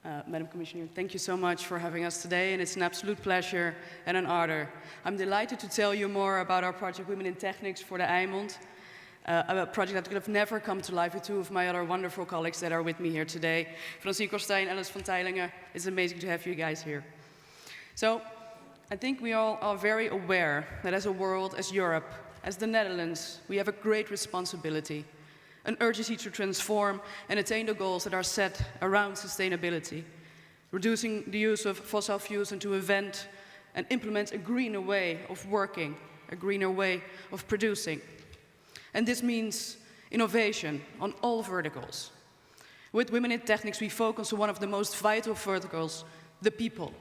Madam Commissioner, thank you so much for having us today, and it's an absolute pleasure and an honor. I'm delighted to tell you more about our project Women in Techniques for the Eimond, a project that could have never come to life with two of my other wonderful colleagues that are with me here today. Francine Kostijn, Alice van Teylingen. It's amazing to have you guys here. So, I think we all are very aware that as a world, as Europe, as the Netherlands, we have a great responsibility, an urgency to transform and attain the goals that are set around sustainability, reducing the use of fossil fuels and to invent and implement a greener way of working, a greener way of producing. And this means innovation on all verticals. With Women in Techniques, we focus on one of the most vital verticals, the people.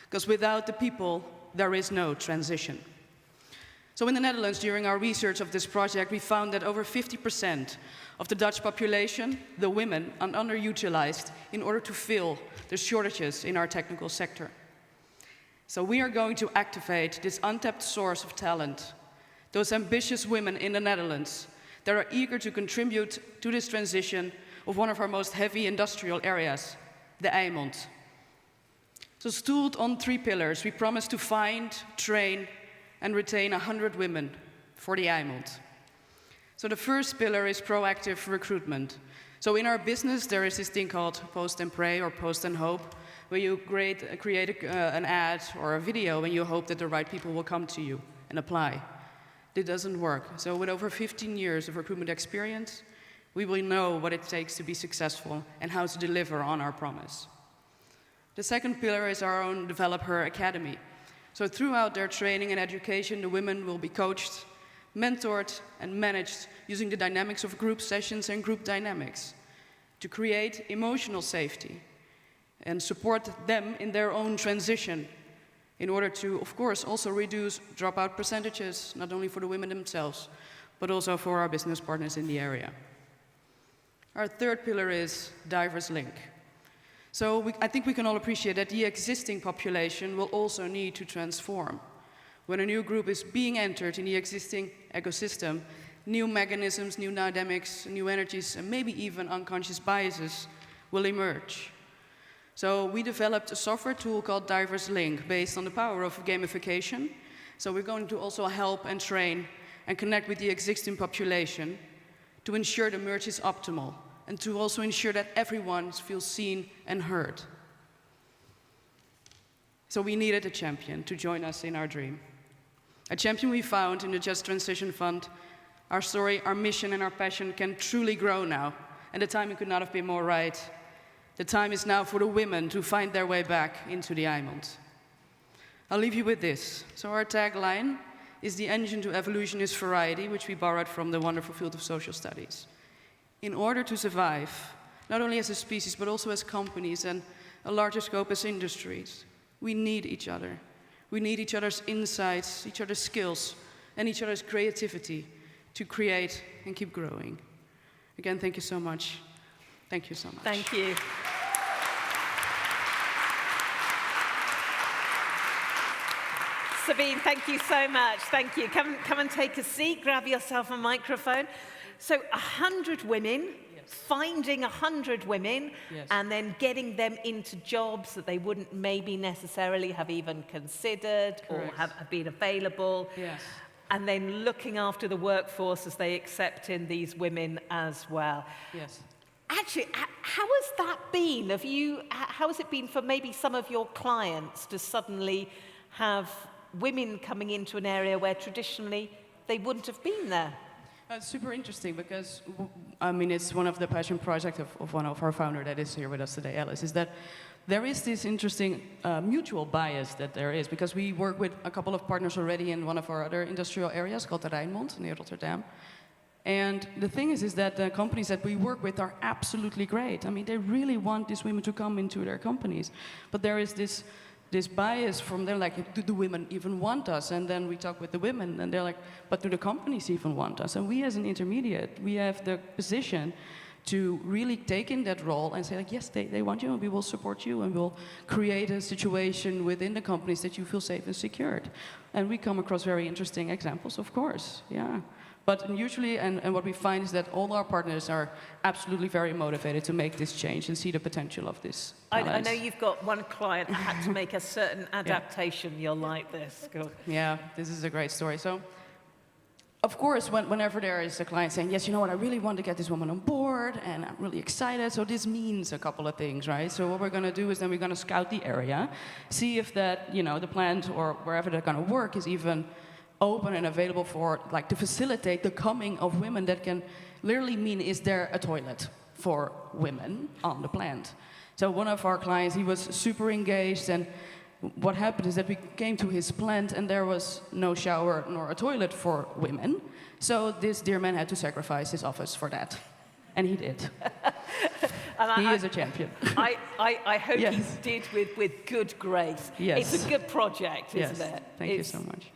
Because without the people, there is no transition. So in the Netherlands, during our research of this project, we found that over 50% of the Dutch population, the women, are underutilized in order to fill the shortages in our technical sector. So we are going to activate this untapped source of talent, those ambitious women in the Netherlands that are eager to contribute to this transition of one of our most heavy industrial areas, the Eimond. So stooled on 3 pillars, we promise to find, train, and retain 100 women for the Eimond. So the first pillar is proactive recruitment. So in our business, there is this thing called post and pray or post and hope, where you create an ad or a video and you hope that the right people will come to you and apply. It doesn't work. So with over 15 years of recruitment experience, we will know what it takes to be successful and how to deliver on our promise. The second pillar is our own Develop Her Academy. So throughout their training and education, the women will be coached, mentored, and managed using the dynamics of group sessions and group dynamics to create emotional safety and support them in their own transition in order to, of course, also reduce dropout percentages, not only for the women themselves, but also for our business partners in the area. Our third pillar is diverse link. So I think we can all appreciate that the existing population will also need to transform. When a new group is being entered in the existing ecosystem, new mechanisms, new dynamics, new energies, and maybe even unconscious biases will emerge. So we developed a software tool called Diverse Link based on the power of gamification. So we're going to also help and train and connect with the existing population to ensure the merge is optimal and to also ensure that everyone feels seen and heard. So we needed a champion to join us in our dream. A champion we found in the Just Transition Fund. Our story, our mission, and our passion can truly grow now, and the timing could not have been more right. The time is now for the women to find their way back into the Eimond. I'll leave you with this. So our tagline is the engine to evolution is variety, which we borrowed from the wonderful field of social studies. In order to survive, not only as a species, but also as companies and a larger scope as industries, we need each other. We need each other's insights, each other's skills, and each other's creativity to create and keep growing. Again, thank you so much. Thank you so much. Thank you. Sabine, thank you so much. Thank you. Come and take a seat, grab yourself a microphone. So 100 women, finding 100 women, and then getting them into jobs that they wouldn't maybe necessarily have even considered or have been available. Yes. And then looking after the workforce as they accept in these women as well. Yes. Actually, how has that been? How has it been for maybe some of your clients to suddenly have women coming into an area where traditionally they wouldn't have been there? It's super interesting because, I mean, it's one of the passion projects of one of our founders that is here with us today, Alice, is that there is this interesting mutual bias that there is, because we work with a couple of partners already in one of our other industrial areas called the Rijnmond near Rotterdam. And the thing is that the companies that we work with are absolutely great. I mean, they really want these women to come into their companies. But there is this bias from them, like, do the women even want us? And then we talk with the women, and they're like, but do the companies even want us? And we as an intermediate, we have the position to really take in that role and say, like, yes, they want you, and we will support you, and we'll create a situation within the companies that you feel safe and secured. And we come across very interesting examples, of course, yeah. But usually, and what we find is that all our partners are absolutely very motivated to make this change and see the potential of this. I know you've got one client that had to make a certain adaptation. You'll like this. Go. Yeah, this is a great story. So, of course, whenever there is a client saying, yes, you know what, I really want to get this woman on board, and I'm really excited, so this means a couple of things, right? So what we're going to do is then we're going to scout the area, see if that, you know, the plant or wherever they're going to work is even open and available for, like, to facilitate the coming of women. That can literally mean, is there a toilet for women on the plant? So one of our clients, he was super engaged, and what happened is that we came to his plant and there was no shower nor a toilet for women. So this dear man had to sacrifice his office for that. And he did. And he is a champion. I hope he did with good grace. Yes. It's a good project, isn't it? Thank you so much.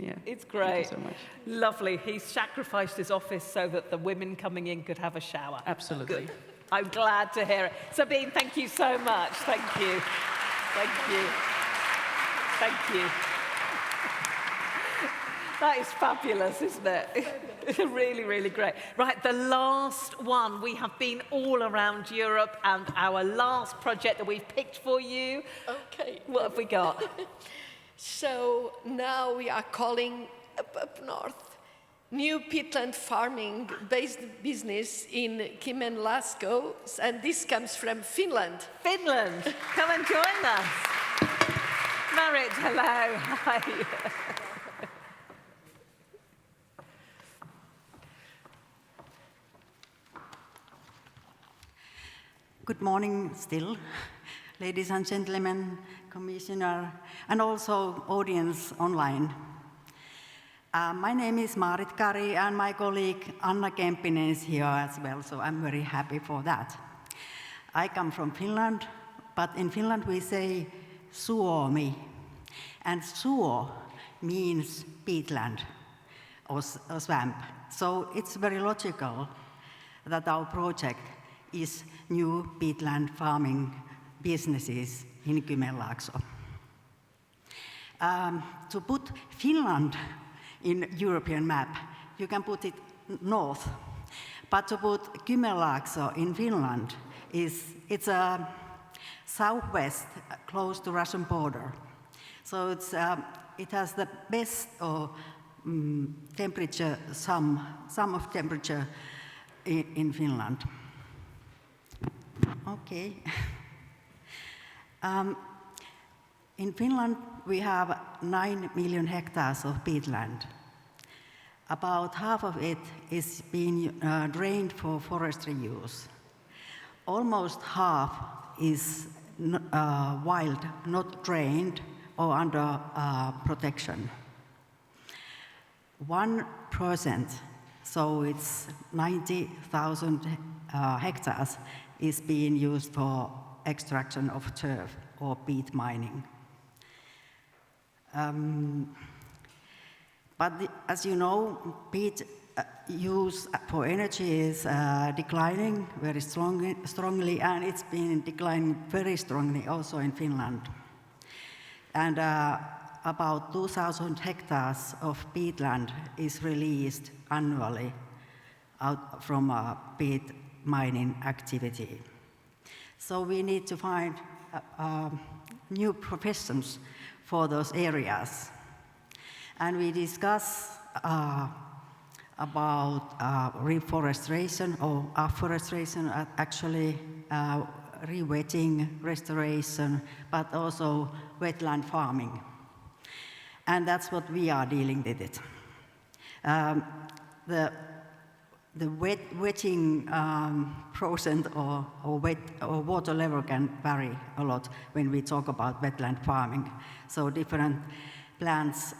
Yeah. It's great. Thank you so much. Lovely. He's sacrificed his office so that the women coming in could have a shower. Absolutely. Good. I'm glad to hear it. Sabine, thank you so much. Thank you. Thank you. Thank you. That is fabulous, isn't it? Really, really great. Right, the last one. We have been all around Europe, and our last project that we've picked for you. Okay. What have we got? So now we are calling up north new peatland farming based business in Kymenlaakso, and this comes from Finland. Finland, come and join us. Marit, hello. Hi. Good morning still, ladies and gentlemen, Commissioner, and also audience online. My name is Marit Kari, and my colleague Anna Kempinen is here as well, so I'm very happy for that. I come from Finland, but in Finland we say Suomi, and Suo means peatland or swamp. So it's very logical that our project is new peatland farming businesses in Kymenlaakso. To put Finland in European map, you can put it north, but to put Kymenlaakso in Finland, it's a southwest, close to Russian border. So it has the best temperature, sum of temperature in Finland. Okay. In Finland, we have 9 million hectares of peatland. About half of it is being drained for forestry use. Almost half is wild, not drained or under protection. 1%, so it's 90,000 hectares, is being used for extraction of turf or peat mining. But as you know, peat use for energy is declining very strongly, and it's been declining very strongly also in Finland. And about 2,000 hectares of peatland is released annually out from peat mining activity. So we need to find new professions for those areas. And we discuss about reforestation or afforestation, actually re-wetting, restoration, but also wetland farming. And that's what we are dealing with it. The wetting percent or water level can vary a lot when we talk about wetland farming. So different plants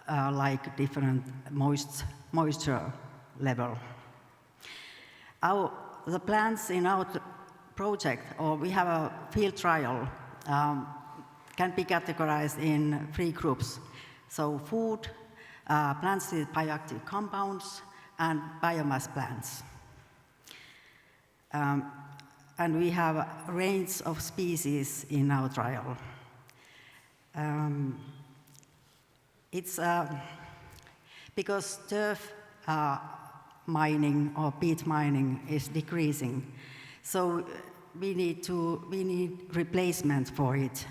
like different moisture level. The plants in our project, or we have a field trial, can be categorized in 3 groups. So food, plants with bioactive compounds, and biomass plants. And we have a range of species in our trial. It's because turf mining or peat mining is decreasing, so we need replacement for it.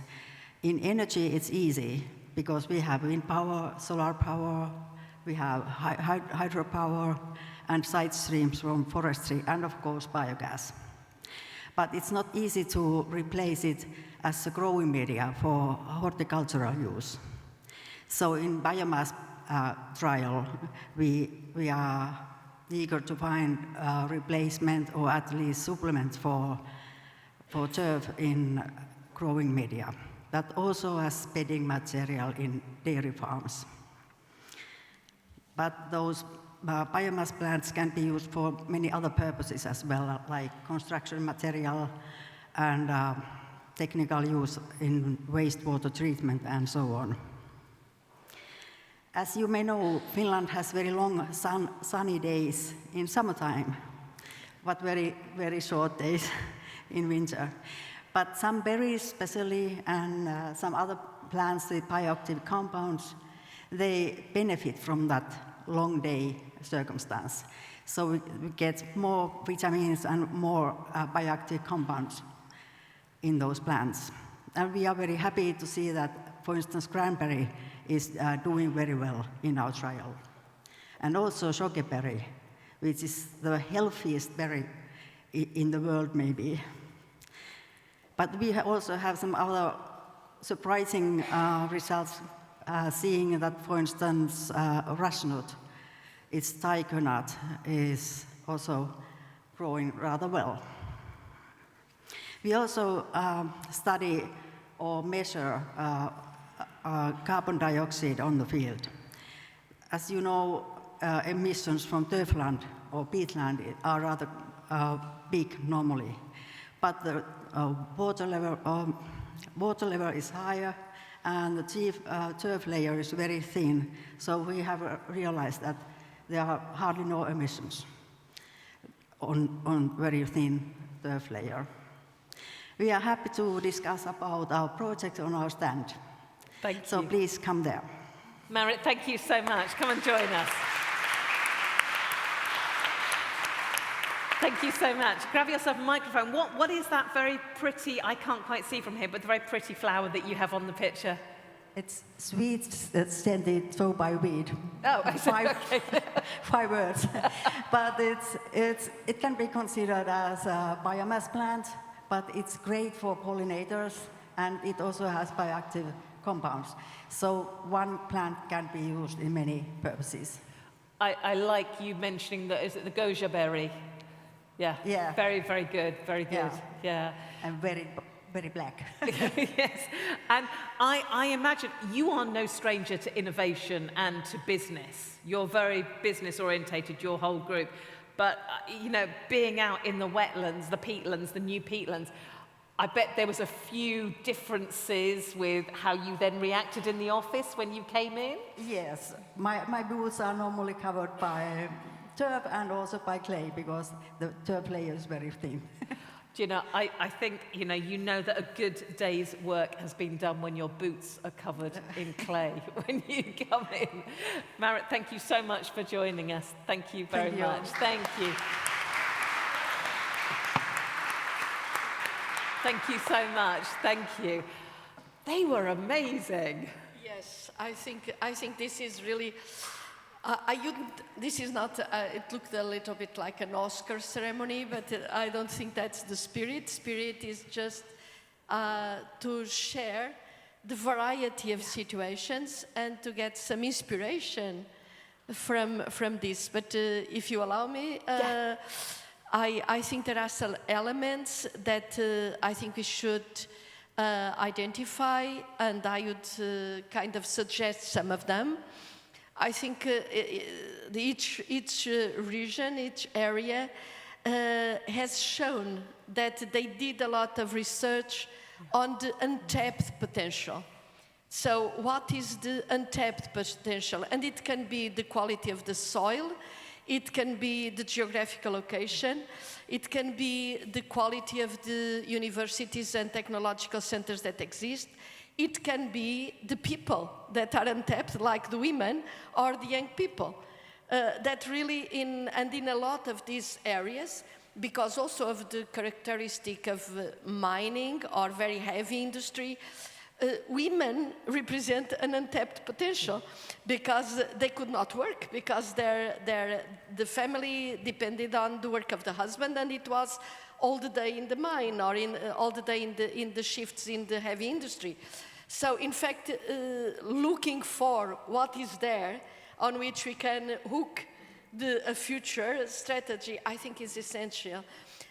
In energy, it's easy because we have wind power, solar power, we have hydropower and side streams from forestry, and of course biogas. But it's not easy to replace it as a growing media for horticultural use. So in biomass trial, we are eager to find replacement or at least supplement for turf in growing media, but also as bedding material in dairy farms. But those biomass plants can be used for many other purposes as well, like construction material and technical use in wastewater treatment and so on. As you may know, Finland has very long sunny days in summertime, but very, very short days in winter. But some berries especially and some other plants with bioactive compounds, they benefit from that long day circumstance. So we get more vitamins and more bioactive compounds in those plants. And we are very happy to see that, for instance, cranberry is doing very well in our trial. And also sugarberry, which is the healthiest berry in the world, maybe. But we also have some other surprising results, seeing that, for instance, rushnut, its tiger nut, is also growing rather well. We also study or measure carbon dioxide on the field. As you know, emissions from turfland or peatland are rather big normally, but the water level is higher and the turf layer is very thin, so we have realized that there are hardly no emissions on very thin turf layer. We are happy to discuss about our project on our stand. Thank you. So please come there. Marit, thank you so much. Come and join us. Thank you so much. Grab yourself a microphone. What is that very pretty, I can't quite see from here, but the very pretty flower that you have on the picture? It's sweet scented by weed. Oh, okay. 5 words. But it can be considered as a biomass plant, but it's great for pollinators, and it also has bioactive compounds. So one plant can be used in many purposes. I like you mentioning that, is it the goja berry? Yeah. Yeah. Very, very good. Very good. Yeah. And very, very black. Yes. And I imagine you are no stranger to innovation and to business. You're very business orientated, your whole group. But, you know, being out in the wetlands, the peatlands, the new peatlands, I bet there was a few differences with how you then reacted in the office when you came in? Yes. My booths are normally covered by turf and also by clay, because the turf layer is very thin. Do you know, I think, you know that a good day's work has been done when your boots are covered in clay when you come in. Marit, thank you so much for joining us. Thank you very much. Thank you. Thank you so much. Thank you. They were amazing. Yes, I think this is really. This is not, it looked a little bit like an Oscar ceremony, but I don't think that's the spirit. Spirit is just to share the variety of situations and to get some inspiration from this. But if you allow me, I think there are some elements that I think we should identify, and I would kind of suggest some of them. I think each region, each area has shown that they did a lot of research on the untapped potential. So what is the untapped potential? And it can be the quality of the soil, it can be the geographical location, it can be the quality of the universities and technological centers that exist. It can be the people that are untapped, like the women or the young people. That really, in a lot of these areas, because also of the characteristic of mining or very heavy industry, women represent an untapped potential because they could not work, because the family depended on the work of the husband, and it was all the day in the mine or all the day in the shifts in the heavy industry. So, in fact, looking for what is there on which we can hook a future strategy, I think is essential.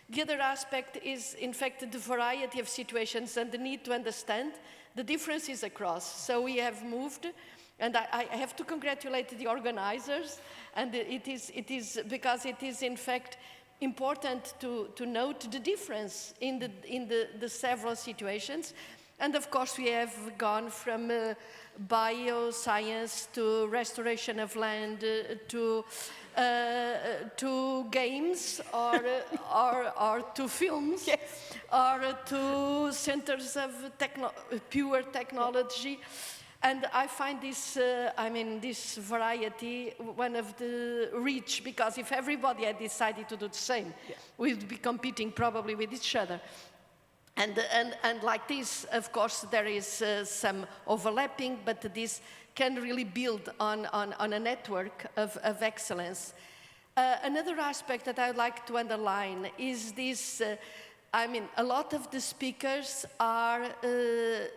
The other aspect is, in fact, the variety of situations and the need to understand the differences across. So we have moved, and I have to congratulate the organizers, and it is because it is, in fact, important to note the difference in the several situations. And of course, we have gone from bioscience to restoration of land to games or to films, yes, or to centers of pure technology. And I find this, this variety one of the rich, because if everybody had decided to do the same, we'd be competing probably with each other. And like this, of course, there is some overlapping, but this can really build on a network of excellence. Another aspect that I would like to underline is this, a lot of the speakers are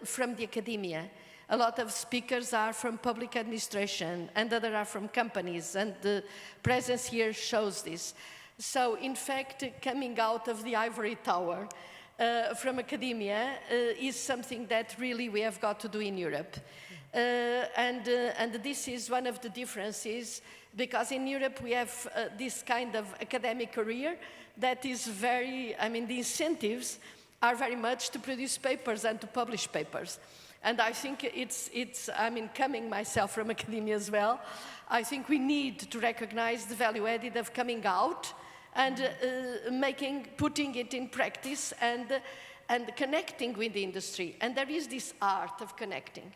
from the academia. A lot of speakers are from public administration, and others are from companies, and the presence here shows this. So, in fact, coming out of the ivory tower from academia is something that really we have got to do in Europe. And this is one of the differences, because in Europe we have this kind of academic career that is very, the incentives are very much to produce papers and to publish papers. And I think it's coming myself from academia as well, I think we need to recognize the value added of coming out and putting it in practice and connecting with the industry. And there is this art of connecting.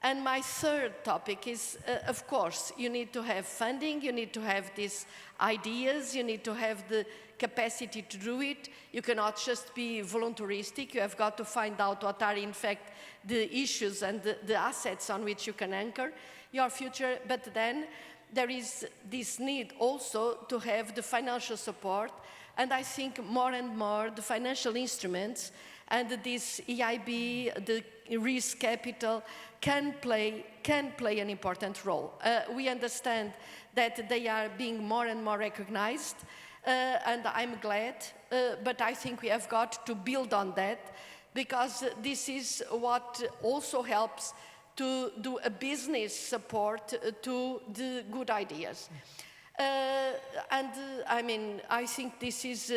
And my third topic is, of course, you need to have funding, you need to have these ideas, you need to have the capacity to do it. You cannot just be voluntaristic, you have got to find out what are in fact the issues and the assets on which you can anchor your future. But then there is this need also to have the financial support, and I think more and more the financial instruments and this EIB, the risk capital, can play an important role. We understand that they are being more and more recognized, and I'm glad, but I think we have got to build on that, because this is what also helps to do a business support to the good ideas. I think this is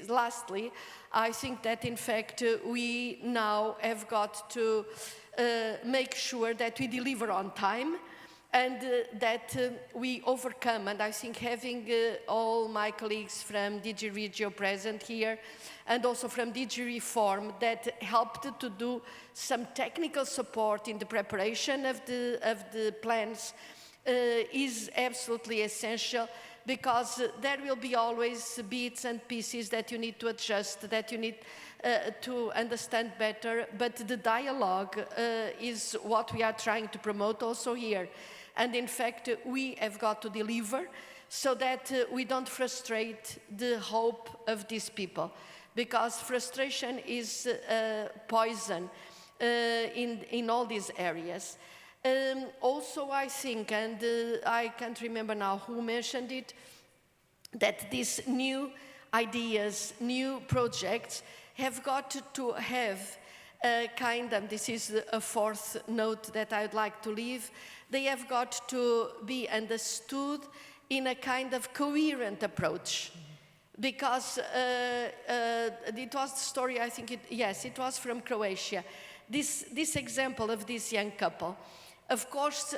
lastly, I think that in fact we now have got to make sure that we deliver on time and that we overcome, and I think having all my colleagues from DG Regio present here and also from DG Reform that helped to do some technical support in the preparation of the plans is absolutely essential, because there will be always bits and pieces that you need to adjust, that you need to understand better, but the dialogue is what we are trying to promote also here. And in fact, we have got to deliver so that we don't frustrate the hope of these people, because frustration is poison in all these areas. Also, I think, and I can't remember now who mentioned it, that these new ideas, new projects have got to have a kind of, this is a fourth note that I'd like to leave, they have got to be understood in a kind of coherent approach. Because it was the story, I think, it was from Croatia. This example of this young couple, of course,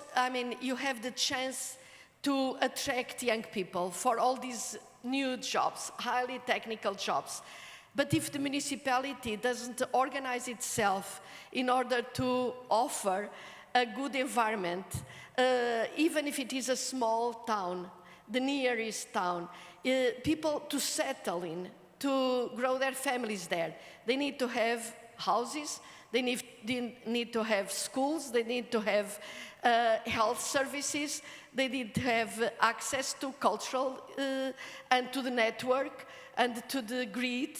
you have the chance to attract young people for all these new jobs, highly technical jobs. But if the municipality doesn't organize itself in order to offer a good environment, even if it is a small town, the nearest town, people to settle in, to grow their families there, they need to have houses, they need to have schools, they need to have health services, they need to have access to cultural and to the network and to the grid.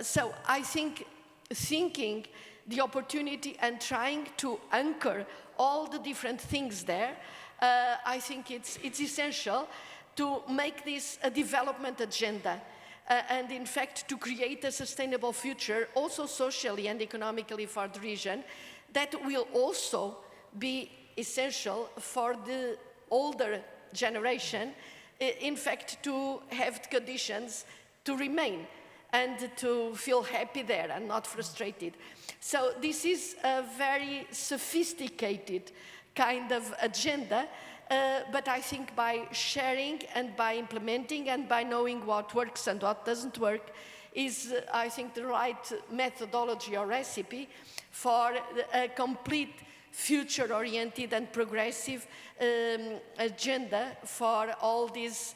So I think thinking the opportunity and trying to anchor all the different things there, I think it's essential to make this a development agenda. And in fact, to create a sustainable future, also socially and economically for the region, that will also be essential for the older generation, in fact, to have the conditions to remain. and to feel happy there and not frustrated. So this is a very sophisticated kind of agenda, but I think by sharing and by implementing and by knowing what works and what doesn't work is, I think, the right methodology or recipe for a complete future-oriented and progressive agenda for all these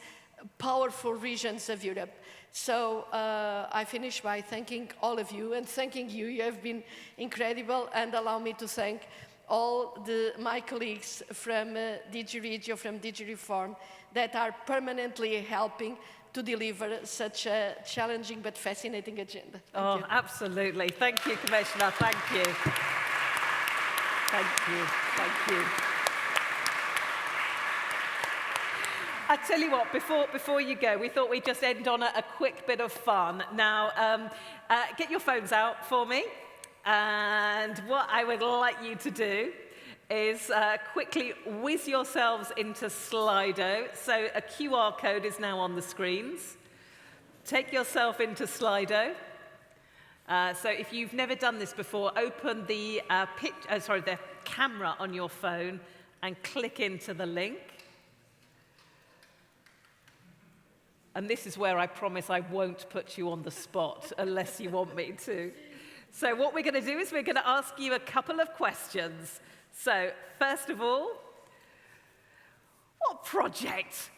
powerful regions of Europe. So I finish by thanking all of you and thanking you. You have been incredible, and allow me to thank all my colleagues from DG Regio, from DG Reform, that are permanently helping to deliver such a challenging but fascinating agenda. Thank you. Absolutely. Thank you, Commissioner. Thank you. Thank you. Thank you. I tell you what, before you go, we thought we'd just end on a quick bit of fun. Now, get your phones out for me. And what I would like you to do is quickly whiz yourselves into Slido. So a QR code is now on the screens. Take yourself into Slido. So if you've never done this before, open the the camera on your phone and click into the link. And this is where I promise I won't put you on the spot unless you want me to. So what we're going to do is we're going to ask you a couple of questions. So first of all, what project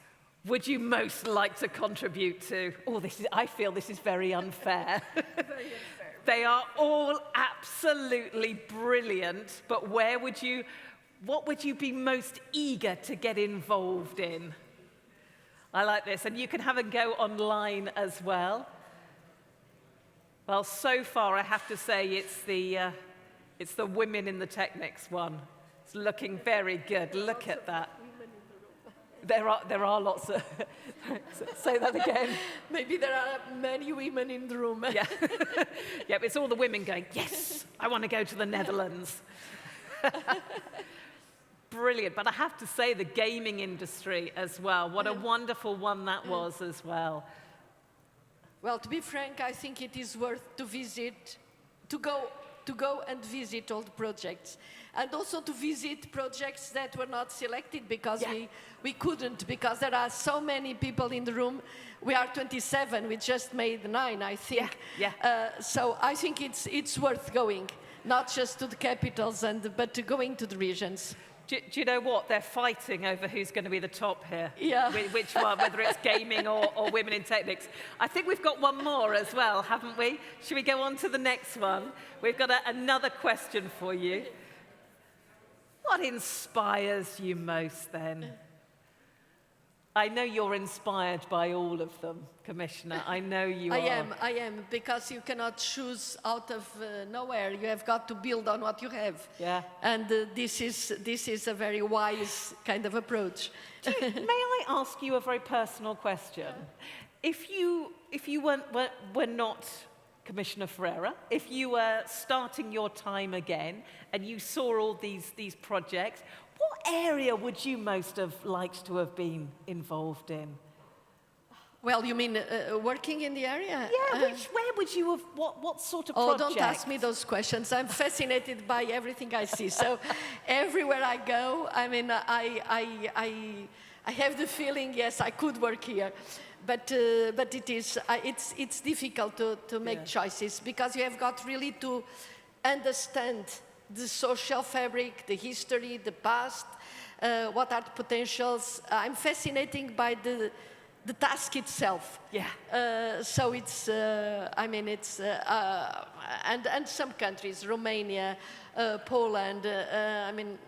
would you most like to contribute to? Oh, I feel this is very unfair. Very unfair. They are all absolutely brilliant, but what would you be most eager to get involved in? I like this, and you can have a go online as well. Well, so far I have to say it's the women in the technics one. It's looking very good. Look at that. There are lots of. Say that again. Maybe there are many women in the room. Yeah, yeah. But it's all the women going, yes, I want to go to the Netherlands. Brilliant. But I have to say the gaming industry as well. What a wonderful one that was as well. Well, to be frank, I think it is worth to go and visit all the projects, and also to visit projects that were not selected because we couldn't, because there are so many people in the room. We are 27. We just made 9, I think. So I think it's worth going, not just to the capitals but to going to the regions. Do you know what? They're fighting over who's going to be the top here. Yeah. Which one, whether it's gaming or women in technics. I think we've got one more as well, haven't we? Should we go on to the next one? We've got another question for you. What inspires you most then? I know you're inspired by all of them, Commissioner. I know you are. I am, because you cannot choose out of nowhere. You have got to build on what you have. Yeah. And this is a very wise kind of approach. May I ask you a very personal question? If you were not Commissioner Ferreira, if you were starting your time again and you saw all these projects, what area would you most have liked to have been involved in? Well, you mean working in the area? Yeah, where would you have, what sort of project? Oh, don't ask me those questions. I'm fascinated by everything I see. So everywhere I go, I mean, I have the feeling, yes, I could work here. But it's difficult to make choices, because you have got really to understand the social fabric, the history, the past, what are the potentials. I'm fascinated by the task itself. Yeah. So it's, and some countries, Romania, Poland. I mean,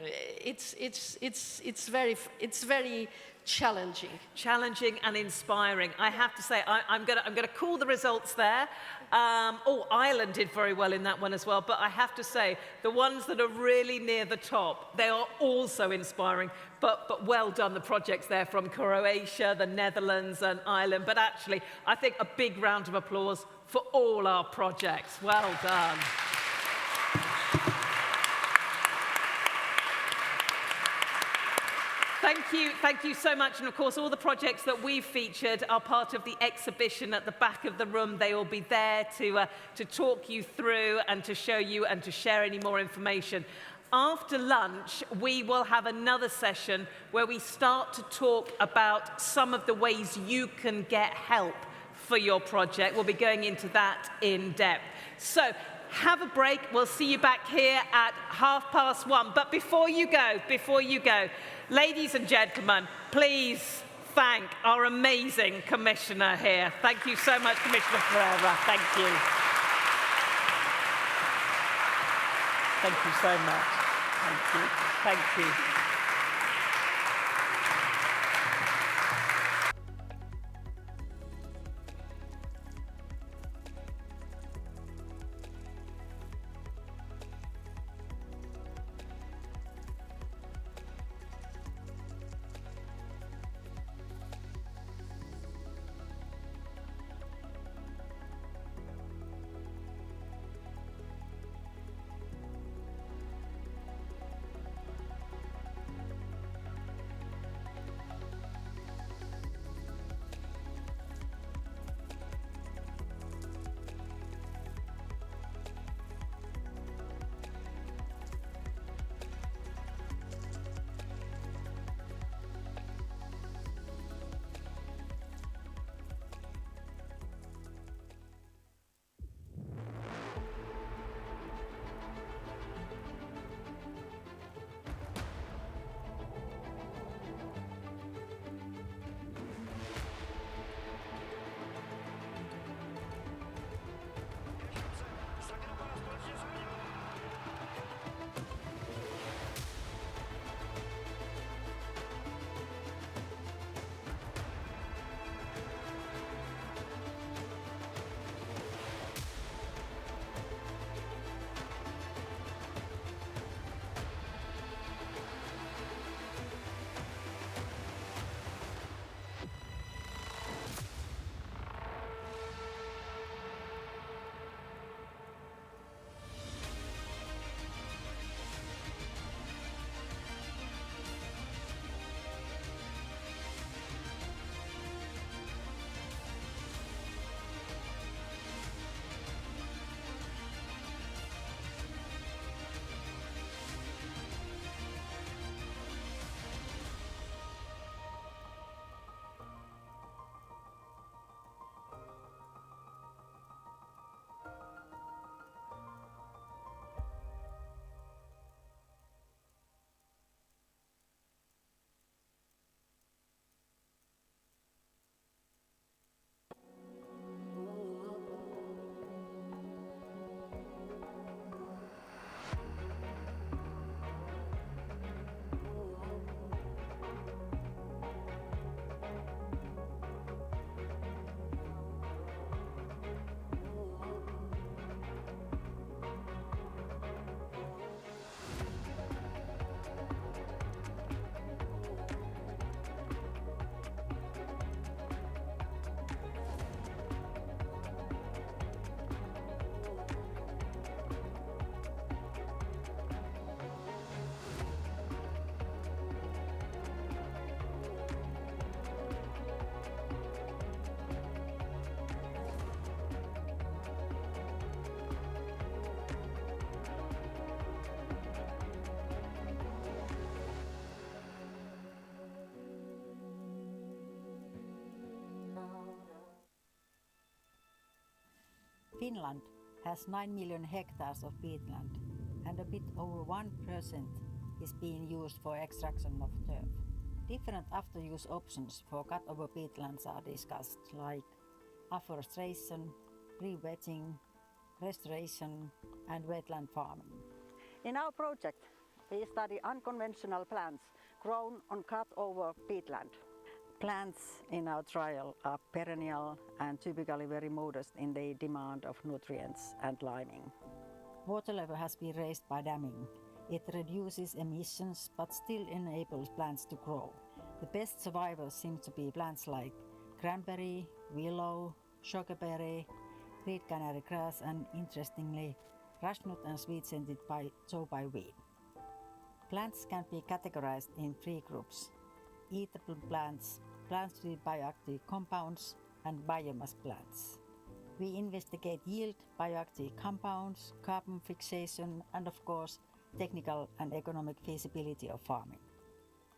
it's very challenging. Challenging and inspiring. I have to say, I'm gonna call the results there. Ireland did very well in that one as well, but I have to say, the ones that are really near the top, they are also inspiring, but well done, the projects there from Croatia, the Netherlands and Ireland. But actually, I think a big round of applause for all our projects. Well done. Thank you so much. And of course, all the projects that we've featured are part of the exhibition at the back of the room. They will be there to talk you through and to show you and to share any more information. After lunch, we will have another session where we start to talk about some of the ways you can get help for your project. We'll be going into that in depth. So have a break. We'll see you back here at 1:30. But before you go, ladies and gentlemen, please thank our amazing commissioner here. Thank you so much, Commissioner Ferreira. Thank you. Thank you so much. Thank you. Thank you. Finland has 9 million hectares of peatland, and a bit over 1% is being used for extraction of turf. Different after-use options for cut-over peatlands are discussed, like afforestation, re-wetting, restoration, and wetland farming. In our project, we study unconventional plants grown on cut-over peatland. Plants in our trial are perennial and typically very modest in the demand of nutrients and liming. Water level has been raised by damming. It reduces emissions but still enables plants to grow. The best survivors seem to be plants like cranberry, willow, sugarberry, reed canary grass, and interestingly, rushnut and sweet-scented towbie weed. Plants can be categorized in 3 groups: eatable plants, plants with bioactive compounds, and biomass plants. We investigate yield, bioactive compounds, carbon fixation, and of course, technical and economic feasibility of farming.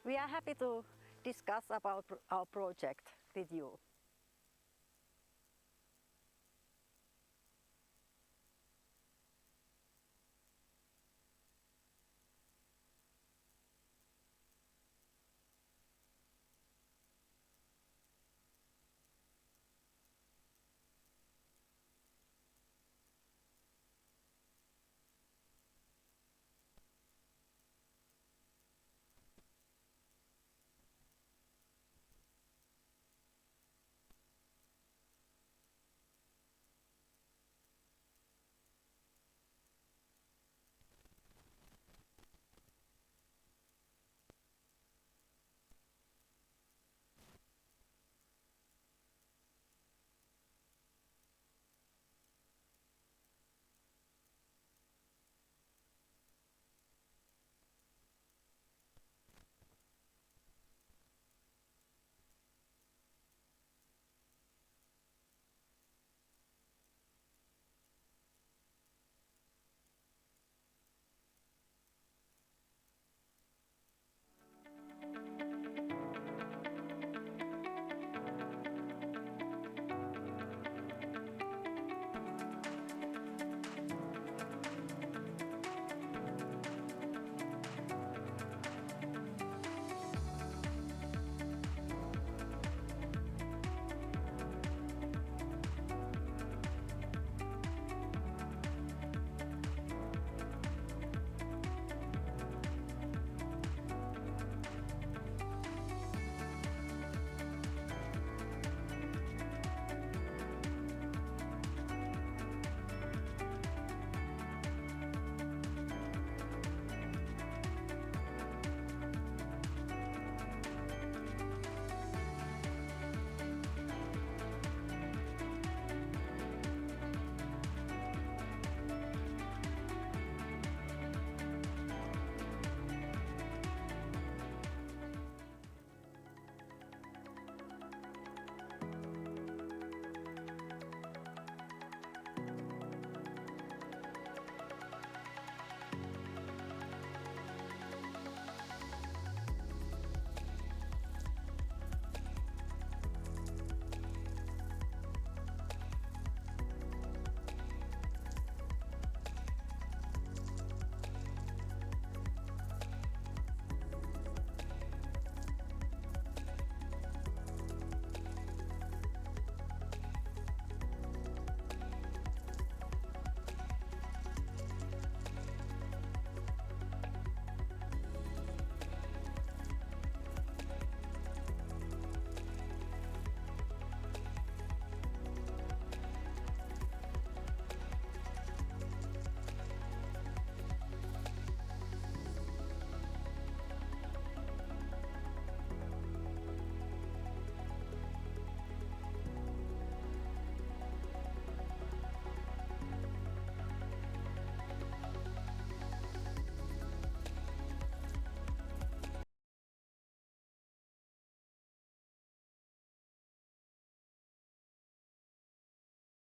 We are happy to discuss about our project with you.